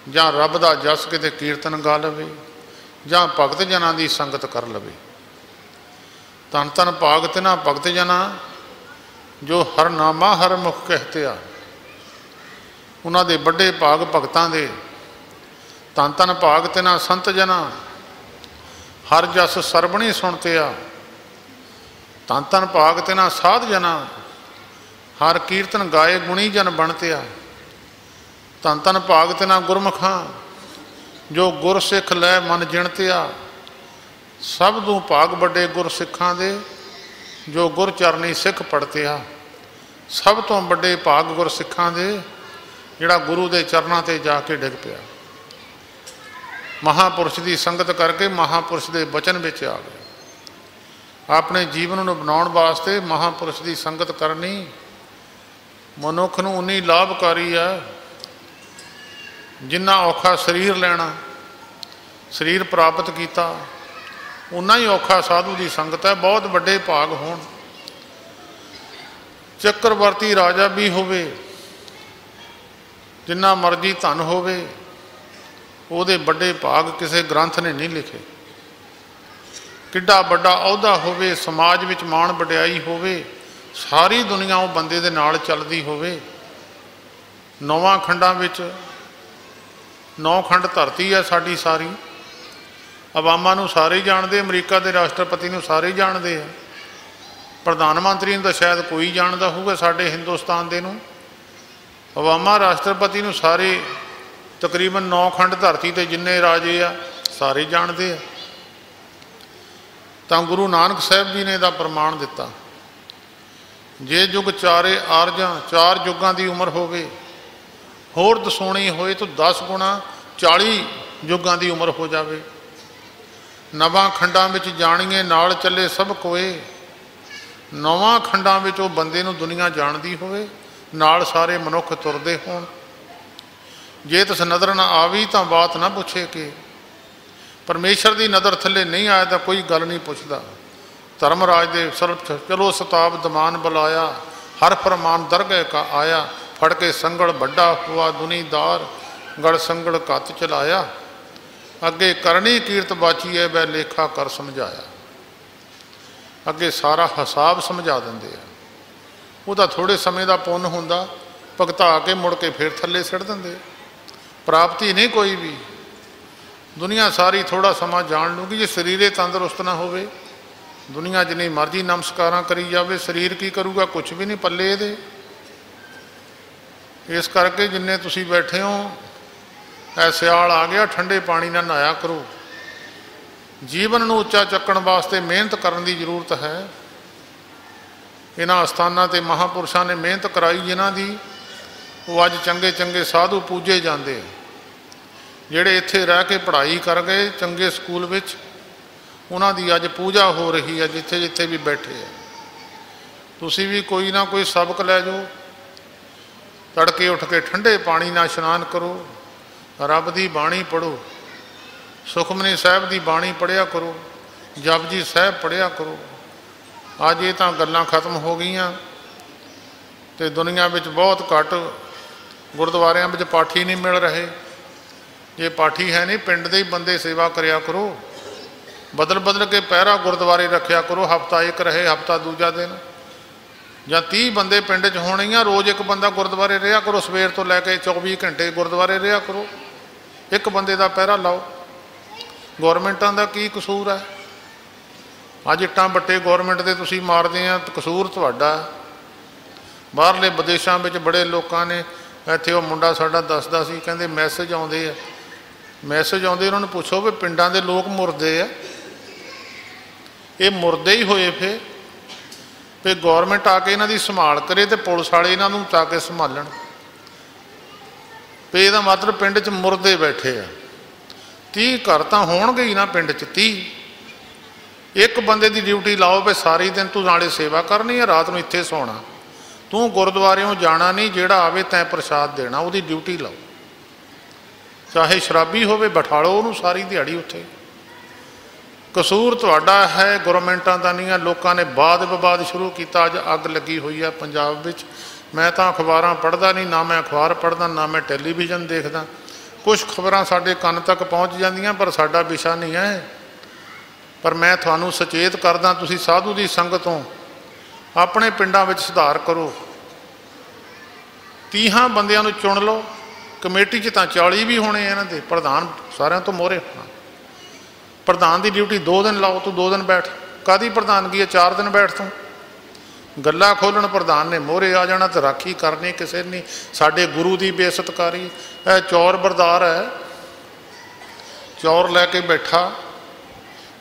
जां रब दा जस किते कीर्तन गा लवे, जां भगत जनां दी संगत कर लवे। धन धन भाग तिन्हां भगत जना जो हर नामा हर मुख कहते आ, उन्हां दे बड़े भाग भगतां दे। धन धन भाग तिन्हां संत जना हर जस सरबणी सुनते आ। धन धन भाग तिन्हां साध जना हर कीर्तन गाए गुणी जन बनते आ। धन धन भाग तिन्हां गुरमुखां जो गुर सिख लै मन जिणते आ। सब तों भाग बड़े गुर सिखां दे जो गुर चरनी सिख पढ़ते आ। सब तो बड़े भाग गुर सिखां दे जिहड़ा गुरु के चरणों ते जाके डिग पिया। महापुरुष की संगत करके महापुरुष के वचन में आ गया। अपने जीवन को बनाने वास्ते महापुरुष की संगत करनी मनुख नूं उन्नी लाभकारी है जिन्ना औखा शरीर लेना, शरीर प्राप्त किया उन्ना ही औखा साधु की संगत है। बहुत बड़े भाग होण, चक्रवर्ती राजा भी होवे, जिन्ना मर्जी धन होवे, ਉਹਦੇ बड़े भाग किसी ग्रंथ ने नहीं लिखे। किड्डा बड़ा अहुदा होवे, समाज विच माण वडियाई होवे, सारी दुनिया वो बंदे दे नाल चलदी होवे। 9 खंडां विच 9 खंड धरती है साडी सारी, अवामां नूं सारे जानते, अमरीका के राष्ट्रपति नूं सारे जानते हैं, प्रधान मंत्री नूं तां शायद कोई जानदा होਊਗਾ साडे हिंदुस्तान दे नूं, ओबामा राष्ट्रपति नूं सारे तकरीबन 9 खंड धरती ते जिन्ने राजे आ सारे जानते आ। तो गुरु नानक साहब जी ने इहदा प्रमाण दिता, जे युग चारे आरजां 4 युगां की उम्र होवे, होर दसोणी होए तो 10 गुणा 40 युगां की उम्र हो जावे। नवां खंडां विच जाणीए नाल चले सब कोए, 9वां खंडां विच वो बंदे नूं दुनिया जानदी होवे, नाल सारे मनुख तुरदे होण। जे तिस नज़र ना आवी तां बात ना पुछे कि परमेश्वर की नज़र थले नहीं आया तो कोई गल नहीं पुछदा। धर्मराज दे सर्फ चलो सताब दमान बुलाया, हर फरमान दरगह का आया। फड़ के संगड़ बड़ा हुआ दुनीदार, गड़ संगड़ कत चलाया। अगे करनी कीरत बाची है वह लेखा कर समझाया। अगे सारा हिसाब समझा देंदे आ। ਉਹਦਾ थोड़े समय का पुन हुंदा, भगता के मुड़ के फिर थले सिट देंदे। प्राप्ति नहीं कोई भी, दुनिया सारी थोड़ा समा जान लूगी। जे शरीरे तंदुरुस्त ना होवे, दुनिया जिन्नी मर्जी नमस्कारां करी जावे, शरीर की करूगा, कुछ भी नहीं पल्ले इहदे। इस करके जिन्ने तुसीं बैठे हो, ऐ सियाल आ गया, ठंडे पानी नाल नहाया करो। जीवन नूं उच्चा चक्कण वास्ते मेहनत करन दी जरूरत है। इन्हां अस्थानां ते महापुरुषां ने मेहनत कराई जिन्हां दी, वो अज चंगे चंगे साधु पूजे जाते। ਜਿਹੜੇ ਇੱਥੇ ਰਹਿ ਕੇ ਪੜ੍ਹਾਈ ਕਰ ਗਏ ਚੰਗੇ ਸਕੂਲ ਵਿੱਚ, ਉਹਨਾਂ ਦੀ ਅੱਜ ਪੂਜਾ ਹੋ ਰਹੀ ਹੈ ਜਿੱਥੇ ਜਿੱਥੇ ਵੀ ਬੈਠੇ ਆ। ਤੁਸੀਂ ਵੀ ਕੋਈ ਨਾ ਕੋਈ ਸਬਕ ਲੈ ਜਾਓ। ਤੜਕੇ ਉੱਠ ਕੇ ਠੰਡੇ ਪਾਣੀ ਨਾਲ ਇਸ਼ਨਾਨ ਕਰੋ, ਰੱਬ ਦੀ ਬਾਣੀ ਪੜ੍ਹੋ, ਸੁਖਮਨੀ ਸਾਹਿਬ ਦੀ ਬਾਣੀ ਪੜ੍ਹਿਆ ਕਰੋ, ਜਪਜੀ ਸਾਹਿਬ ਪੜ੍ਹਿਆ ਕਰੋ। ਅੱਜ ਇਹ ਤਾਂ ਗੱਲਾਂ ਖਤਮ ਹੋ ਗਈਆਂ ਅਤੇ ਦੁਨੀਆ ਵਿੱਚ ਬਹੁਤ ਘੱਟ ਗੁਰਦੁਆਰਿਆਂ ਵਿੱਚ ਪਾਠੀ ਨਹੀਂ ਮਿਲ ਰਹੇ। ਜੇ ਪਾਠੀ ਹੈ ਨਹੀਂ, ਪਿੰਡ ਦੇ ਹੀ ਬੰਦੇ ਸੇਵਾ ਕਰਿਆ ਕਰੋ। ਬਦਲ ਬਦਲ ਕੇ ਪਹਿਰਾ ਗੁਰਦੁਆਰੇ ਰੱਖਿਆ ਕਰੋ। ਹਫ਼ਤਾ ਇੱਕ ਰਹੇ, ਹਫ਼ਤਾ ਦੂਜਾ ਦਿਨ, ਜਾਂ 30 ਬੰਦੇ ਪਿੰਡ 'ਚ ਹੋਣੇ ਆ, ਰੋਜ਼ ਇੱਕ ਬੰਦਾ ਗੁਰਦੁਆਰੇ ਰਿਹਾ ਕਰੋ। ਸਵੇਰ ਤੋਂ ਲੈ ਕੇ 24 ਘੰਟੇ ਗੁਰਦੁਆਰੇ ਰਿਹਾ ਕਰੋ। ਇੱਕ ਬੰਦੇ ਦਾ ਪਹਿਰਾ ਲਾਓ। ਗੌਰਮੈਂਟਾਂ ਦਾ ਕੀ ਕਸੂਰ ਹੈ? ਅੱਜ ਇੱਟਾਂ ਬੱਟੇ ਗੌਰਮੈਂਟ ਦੇ ਤੁਸੀਂ ਮਾਰਦੇ ਆ, ਕਸੂਰ ਤੁਹਾਡਾ। ਬਾਹਰਲੇ ਵਿਦੇਸ਼ਾਂ ਵਿੱਚ ਬੜੇ ਲੋਕਾਂ ਨੇ, ਇੱਥੇ ਉਹ ਮੁੰਡਾ ਸਾਡਾ ਦੱਸਦਾ ਸੀ, ਕਹਿੰਦੇ ਮੈਸੇਜ ਆਉਂਦੇ ਆ, ਮੈਸੇਜ ਆਉਂਦੇ, ਉਹਨਾਂ ਨੂੰ ਪੁੱਛੋ ਵੀ ਪਿੰਡਾਂ ਦੇ ਲੋਕ ਮੁਰਦੇ ਆ। ਇਹ ਮੁਰਦੇ ਹੀ ਹੋਏ ਫਿਰ ਵੀ ਗੌਰਮੈਂਟ ਆ ਕੇ ਇਹਨਾਂ ਦੀ ਸੰਭਾਲ ਕਰੇ ਅਤੇ ਪੁਲਿਸ ਵਾਲੇ ਇਹਨਾਂ ਨੂੰ ਆ ਕੇ ਸੰਭਾਲਣ। ਵੀ ਇਹਦਾ ਮਤਲਬ ਪਿੰਡ 'ਚ ਮੁਰਦੇ ਬੈਠੇ ਆ। 30 ਘਰ ਤਾਂ ਹੋਣਗੇ ਹੀ ਨਾ ਪਿੰਡ 'ਚ। 30 ਇੱਕ ਬੰਦੇ ਦੀ ਡਿਊਟੀ ਲਾਓ ਵੀ ਸਾਰੀ ਦਿਨ ਤੂੰ ਨਾਲੇ ਸੇਵਾ ਕਰਨੀ ਹੈ, ਰਾਤ ਨੂੰ ਇੱਥੇ ਸੌਣਾ, ਤੂੰ ਗੁਰਦੁਆਰਿਓਂ ਜਾਣਾ ਨਹੀਂ, ਜਿਹੜਾ ਆਵੇ ਤੈਂ ਪ੍ਰਸ਼ਾਦ ਦੇਣਾ, ਉਹਦੀ ਡਿਊਟੀ ਲਾਓ। ਚਾਹੇ ਸ਼ਰਾਬੀ ਹੋਵੇ, ਬਿਠਾ ਲਓ ਉਹਨੂੰ ਸਾਰੀ ਦਿਹਾੜੀ ਉੱਥੇ। ਕਸੂਰ ਤੁਹਾਡਾ ਹੈ, ਗੌਰਮੈਂਟਾਂ ਦਾ ਨਹੀਂ ਹੈ। ਲੋਕਾਂ ਨੇ ਵਾਦ ਵਿਵਾਦ ਸ਼ੁਰੂ ਕੀਤਾ। ਅੱਜ ਅੱਗ ਲੱਗੀ ਹੋਈ ਹੈ ਪੰਜਾਬ ਵਿੱਚ। ਮੈਂ ਤਾਂ ਅਖਬਾਰਾਂ ਪੜ੍ਹਦਾ ਨਹੀਂ, ਨਾ ਮੈਂ ਅਖਬਾਰ ਪੜ੍ਹਦਾ, ਨਾ ਮੈਂ ਟੈਲੀਵਿਜ਼ਨ ਦੇਖਦਾ। ਕੁਛ ਖਬਰਾਂ ਸਾਡੇ ਕੰਨ ਤੱਕ ਪਹੁੰਚ ਜਾਂਦੀਆਂ, ਪਰ ਸਾਡਾ ਵਿਸ਼ਾ ਨਹੀਂ ਹੈ। ਪਰ ਮੈਂ ਤੁਹਾਨੂੰ ਸੁਚੇਤ ਕਰਦਾ, ਤੁਸੀਂ ਸਾਧੂ ਦੀ ਸੰਗਤੋਂ ਆਪਣੇ ਪਿੰਡਾਂ ਵਿੱਚ ਸੁਧਾਰ ਕਰੋ। 30 ਬੰਦਿਆਂ ਨੂੰ ਚੁਣ ਲਓ। ਕਮੇਟੀ 'ਚ ਤਾਂ 40 ਵੀ ਹੋਣੇ ਇਹਨਾਂ ਦੇ, ਪ੍ਰਧਾਨ ਸਾਰਿਆਂ ਤੋਂ ਮੋਹਰੇ ਹੋਣਾ। ਪ੍ਰਧਾਨ ਦੀ ਡਿਊਟੀ 2 ਦਿਨ ਲਾਓ, ਤੂੰ 2 ਦਿਨ ਬੈਠ। ਕਾਹਦੀ ਪ੍ਰਧਾਨਗੀ ਹੈ? 4 ਦਿਨ ਬੈਠ ਤੂੰ। ਗੱਲਾਂ ਖੋਲ੍ਹਣ ਪ੍ਰਧਾਨ ਨੇ ਮੋਹਰੇ ਆ ਜਾਣਾ ਤੇ ਰਾਖੀ ਕਰਨੀ ਕਿਸੇ ਨੇ। ਸਾਡੇ ਗੁਰੂ ਦੀ ਬੇਇੱਜ਼ਤਕਾਰੀ। ਇਹ ਚੌਰ ਬਰਦਾਰ ਹੈ, ਚੌਰ ਲੈ ਕੇ ਬੈਠਾ।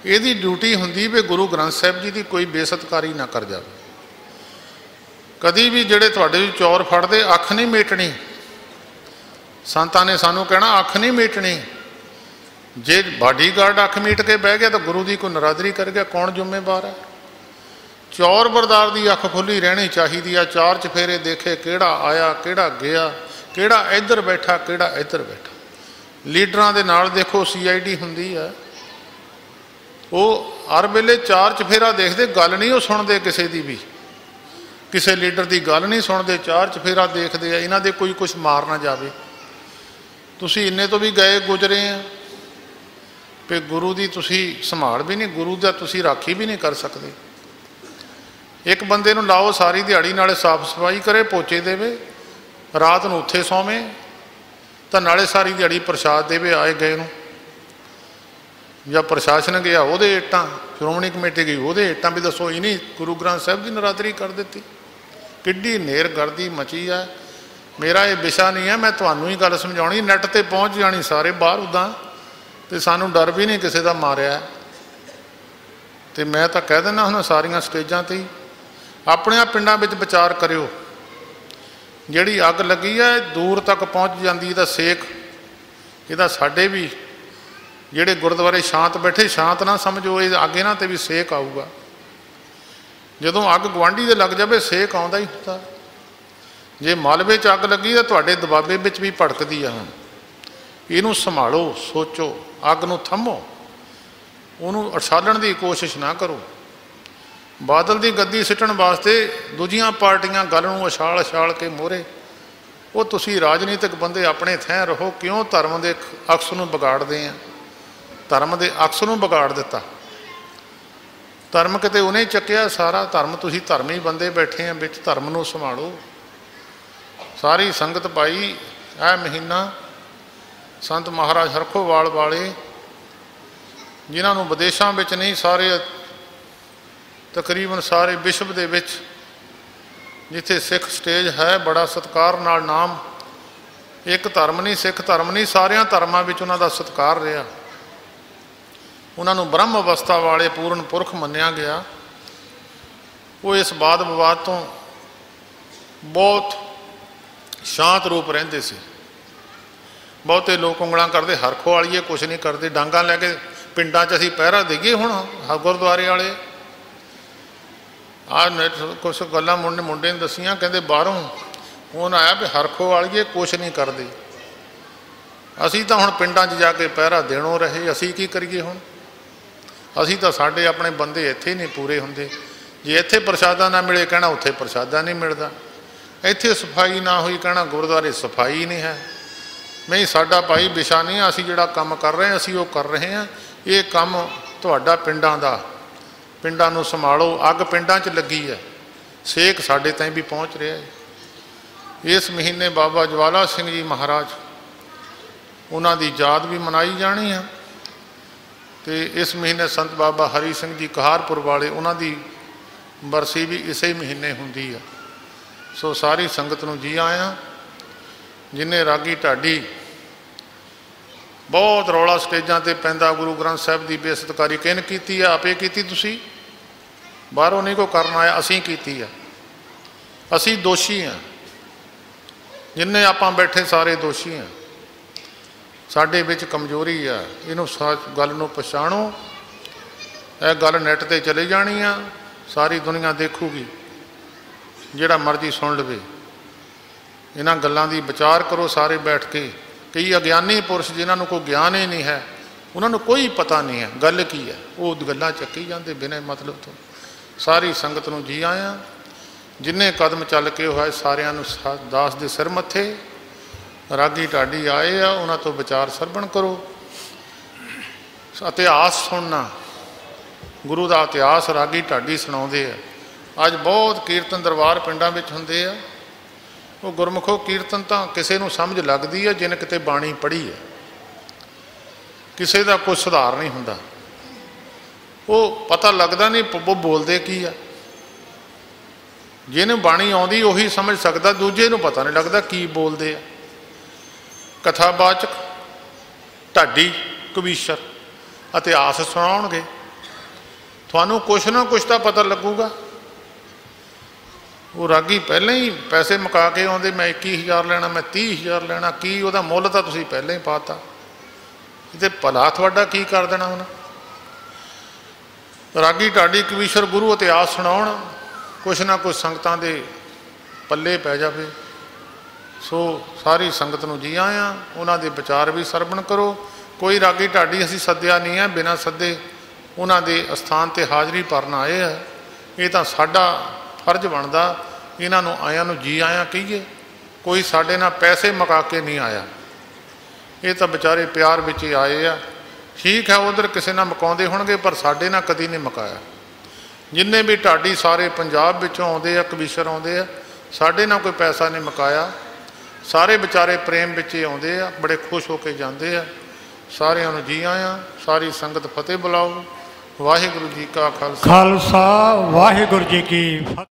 ਇਹਦੀ ਡਿਊਟੀ ਹੁੰਦੀ ਵੀ ਗੁਰੂ ਗ੍ਰੰਥ ਸਾਹਿਬ ਜੀ ਦੀ ਕੋਈ ਬੇਇੱਜ਼ਤਕਾਰੀ ਨਾ ਕਰ ਜਾਵੇ। ਕਦੀ ਵੀ ਜਿਹੜੇ ਤੁਹਾਡੇ ਚੌਰ ਫੜਦੇ, ਅੱਖ ਨਹੀਂ ਮੇਟਣੀ। ਸੰਤਾਂ ਨੇ ਸਾਨੂੰ ਕਹਿਣਾ ਅੱਖ ਨਹੀਂ ਮੇਟਣੀ। ਜੇ ਬਾਡੀਗਾਰਡ ਅੱਖ ਮੀਟ ਕੇ ਬਹਿ ਗਿਆ ਤਾਂ ਗੁਰੂ ਦੀ ਕੋਈ ਨਰਾਦਰੀ ਕਰ ਗਿਆ, ਕੌਣ ਜ਼ਿੰਮੇਵਾਰ ਹੈ? ਚੌਰ ਬਰਦਾਰ ਦੀ ਅੱਖ ਖੁੱਲ੍ਹੀ ਰਹਿਣੀ ਚਾਹੀਦੀ ਆ। 4 ਚਫੇਰੇ ਦੇਖੇ, ਕਿਹੜਾ ਆਇਆ, ਕਿਹੜਾ ਗਿਆ, ਕਿਹੜਾ ਇੱਧਰ ਬੈਠਾ, ਕਿਹੜਾ ਇੱਧਰ ਬੈਠਾ। ਲੀਡਰਾਂ ਦੇ ਨਾਲ ਦੇਖੋ CID ਹੁੰਦੀ ਆ, ਉਹ ਹਰ ਵੇਲੇ 4 ਚਫੇਰਾ ਦੇਖਦੇ, ਗੱਲ ਨਹੀਂ ਉਹ ਸੁਣਦੇ ਕਿਸੇ ਦੀ ਵੀ, ਕਿਸੇ ਲੀਡਰ ਦੀ ਗੱਲ ਨਹੀਂ ਸੁਣਦੇ। 4 ਚਫੇਰਾ ਦੇਖਦੇ ਆ, ਇਹਨਾਂ ਦੇ ਕੋਈ ਕੁਛ ਮਾਰ ਨਾ ਜਾਵੇ। ਤੁਸੀਂ ਇੰਨੇ ਤੋਂ ਵੀ ਗਏ ਗੁਜ਼ਰੇ ਆ ਵੀ ਗੁਰੂ ਦੀ ਤੁਸੀਂ ਸੰਭਾਲ ਵੀ ਨਹੀਂ, ਗੁਰੂ ਦਾ ਤੁਸੀਂ ਰਾਖੀ ਵੀ ਨਹੀਂ ਕਰ ਸਕਦੇ। ਇੱਕ ਬੰਦੇ ਨੂੰ ਲਾਓ ਸਾਰੀ ਦਿਹਾੜੀ, ਨਾਲੇ ਸਾਫ਼ ਸਫਾਈ ਕਰੇ, ਪੋਚੇ ਦੇਵੇ, ਰਾਤ ਨੂੰ ਉੱਥੇ ਸੌਵੇਂ, ਤਾਂ ਨਾਲੇ ਸਾਰੀ ਦਿਹਾੜੀ ਪ੍ਰਸ਼ਾਦ ਦੇਵੇ ਆਏ ਗਏ ਨੂੰ। ਜਾਂ ਪ੍ਰਸ਼ਾਸਨ ਗਿਆ ਉਹਦੇ ਇੱਟਾਂ, ਸ਼੍ਰੋਮਣੀ ਕਮੇਟੀ ਗਈ ਉਹਦੇ ਇੱਟਾਂ। ਵੀ ਦੱਸੋ, ਇਹ ਨਹੀਂ ਗੁਰੂ ਗ੍ਰੰਥ ਸਾਹਿਬ ਦੀ ਨਰਾਦਰੀ ਕਰ ਦਿੱਤੀ? ਕਿੱਡੀ ਨੇਰਗਰਦੀ ਮਚੀ ਹੈ। मेरा ये विशा नहीं है, मैं तुहानू ही गल समझाउणी। नैट ते पहुँच जानी सारे बाहर उदा, तो सानू डर भी नहीं किसी का मारिया। तो मैं तो कह देना हुण सारिया स्टेजां ते ही अपने पिंडां विच विचार करियो। जिहड़ी अग लगी है दूर तक पहुँच जाती, इहदा सेक इहदा साडे भी जिहड़े गुरुद्वारे शांत बैठे, शांत ना समझो, ये अग इन्हां ते भी सेक आऊगा। जदों अग गुआंढी दे लग जाए सेक आउंदा ही हुंदा। जे मालवे च अग लगी तो तुहाडे दबाबे विच भी भड़कदी है। हुण इहनूं संभालो, सोचो, अग नूं थंमो, उहनूं अछालण की कोशिश ना करो। बादल की गद्दी सिटण वास्ते दूजियां पार्टियां गल नूं अछाल अछाल के मोहरे, वो तुसीं राजनीतिक बंदे अपने थैं रहो। क्यों धर्म के अक्स नूं बिगाड़दे आ? धर्म के अक्स नूं बिगाड़ दिता। धर्म किते उन्हें चक्या सारा धर्म, तुसीं धर्मी बंदे बैठे हैं विच। धर्म नूं संभालो। सारी संगत भाई यह महीना संत महाराज हरखोवाल वाले, जिन्होंने विदेशों में नहीं, सारे तकरीबन सारे विश्व दे विच जिथे सिख स्टेज है, बड़ा सत्कार नाल नाम, एक धर्म नहीं, सिख धर्म नहीं, सारिया धर्मां विच उन्हां दा सत्कार रहा। उन्होंने ब्रह्म अवस्था वाले पूर्ण पुरख मन्निया गया। वो इस वाद विवाद तो बहुत शांत रूप रहिंदे सी। बहुते लोग उंगलां करते, हरखोवालीए कुछ नहीं करते, डांगा लैके पिंडां च असीं पहरा देईए। हुण गुरुद्वारे वाले कुछ गल्लां मुंडे ने दसियां, कहते बाहरों फोन आया भी हरखोवालीए कुछ नहीं करते। असीं तां हुण पिंडां च जाके पहरा देणों रहे, असीं की करिए? हुण असीं तां साडे अपने बंदे इत्थे ही नहीं पूरे हुंदे। जे इत्थे प्रसादा ना मिले कहना उत्थे प्रसादा नहीं मिलता, इत्थे सफाई ना हुई कहना गुरुद्वारे सफाई नहीं है। नहीं, साडा भाई विशा नहीं, असीं जिहड़ा काम कर रहे हैं असीं वो कर रहे हैं। ये काम तुहाडा पिंडां दा, पिंडां नूं संभालो। अग पिंडां च लगी है, सेक साडे ताईं भी पहुँच रहा है। इस महीने बाबा ज्वाला सिंह जी महाराज उन्हां दी याद भी मनाई जानी है। तो इस महीने संत बाबा हरी सिंह जी कहारपुर वाले, उन्हां दी बरसी भी इसे महीने हुंदी है। सो सारी संगत नूं जी आया। जिन्हें रागी ढाडी बहुत रौला स्टेजां ते पैंदा, गुरु ग्रंथ साहिब की बेइज्जतकारी किन कीती है? आपे कीती, तुसीं बाहरों नहीं को करना आया, असीं कीती है। असीं दोषी हैं, जिन्ने आपां बैठे सारे दोषी हैं। साडे विच कमजोरी है, इनू गल नूं पछाणो। यह गल नैट ते चली जानी आ, सारी दुनिया देखूगी, जिहड़ा मर्जी सुन लवे। इन्हां गल्लां दी विचार करो सारे बैठ के। कई अज्ञानी पुरुष जिन्होंने कोई ज्ञान ही नहीं है, उन्होंने कोई पता नहीं है गल की है, वो गल्लां चक्की जाते बिना मतलब तो। सारी संगत नूं जी आया। जिन्ने कदम चल के होए सारियां नूं दास दे सिर मत्थे। रागी ढाडी आए आ, उन्हां तो विचार सरवण करो। इतिहास सुनना, गुरु का इतिहास रागी ढाडी सुणाउंदे आ। अज बहुत कीर्तन दरबार पिंडां विच हुंदे आ। वो गुरमुखो कीर्तन तो किसी को समझ लगती है जिन्हें किते बाणी पढ़ी है, किसी का कोई सुधार नहीं होंदा। वो पता लगता नहीं वो बोलते की है। जिन्हें बाणी आउंदी उही समझ सकता, दूजे नूं पता नहीं लगता की बोलते हैं। कथावाचक ढाडी कवीशर इतिहास सुणाउणगे, तुहानूं कुछ ना कुछ तो पता लगूगा। वो रागी पहले ही पैसे मुका के आउंदे, मैं 21,000 लेना, मैं 30,000 लेना, की वह मुल तो तुसीं पहले ही पाता। ये भला तुहाडा की कर देना उन्हें। रागी ढाडी कवीशर गुरु इतिहास सुणाउण, कुछ ना कुछ संगतां दे पल्ले पै जावे। सो सारी संगत नूं जी आया। उन्हां दे विचार भी सरवण करो। कोई रागी ढाडी असीं सद्दिया नहीं है, बिना सद्दे उन्हां दे अस्थान ते हाज़री भरन आए है। ये तां साडा फर्ज बनता, इन्हों आया जी आया कहीए। कोई साढ़े ना पैसे मुका के नहीं आया, ये तो बेचारे प्यार विच ही आए आ। ठीक है, उधर किसी ना मुकाउंदे होणगे, पर साढ़े ना कदी नहीं मुकाया। जिन्ने भी ढाडी सारे पंजाब विचों आउंदे आ, कवीशर आउंदे आ, साढ़े ना कोई पैसा नहीं मुकाया। सारे बेचारे प्रेम विच ही आउंदे आ, बड़े खुश होके जांदे आ। सारिਆਂ ਨੂੰ जी आया। सारी संगत फतेह बुलाओ। वाहिगुरू जी का खालसा, वाहिगुरू जी की फतेह।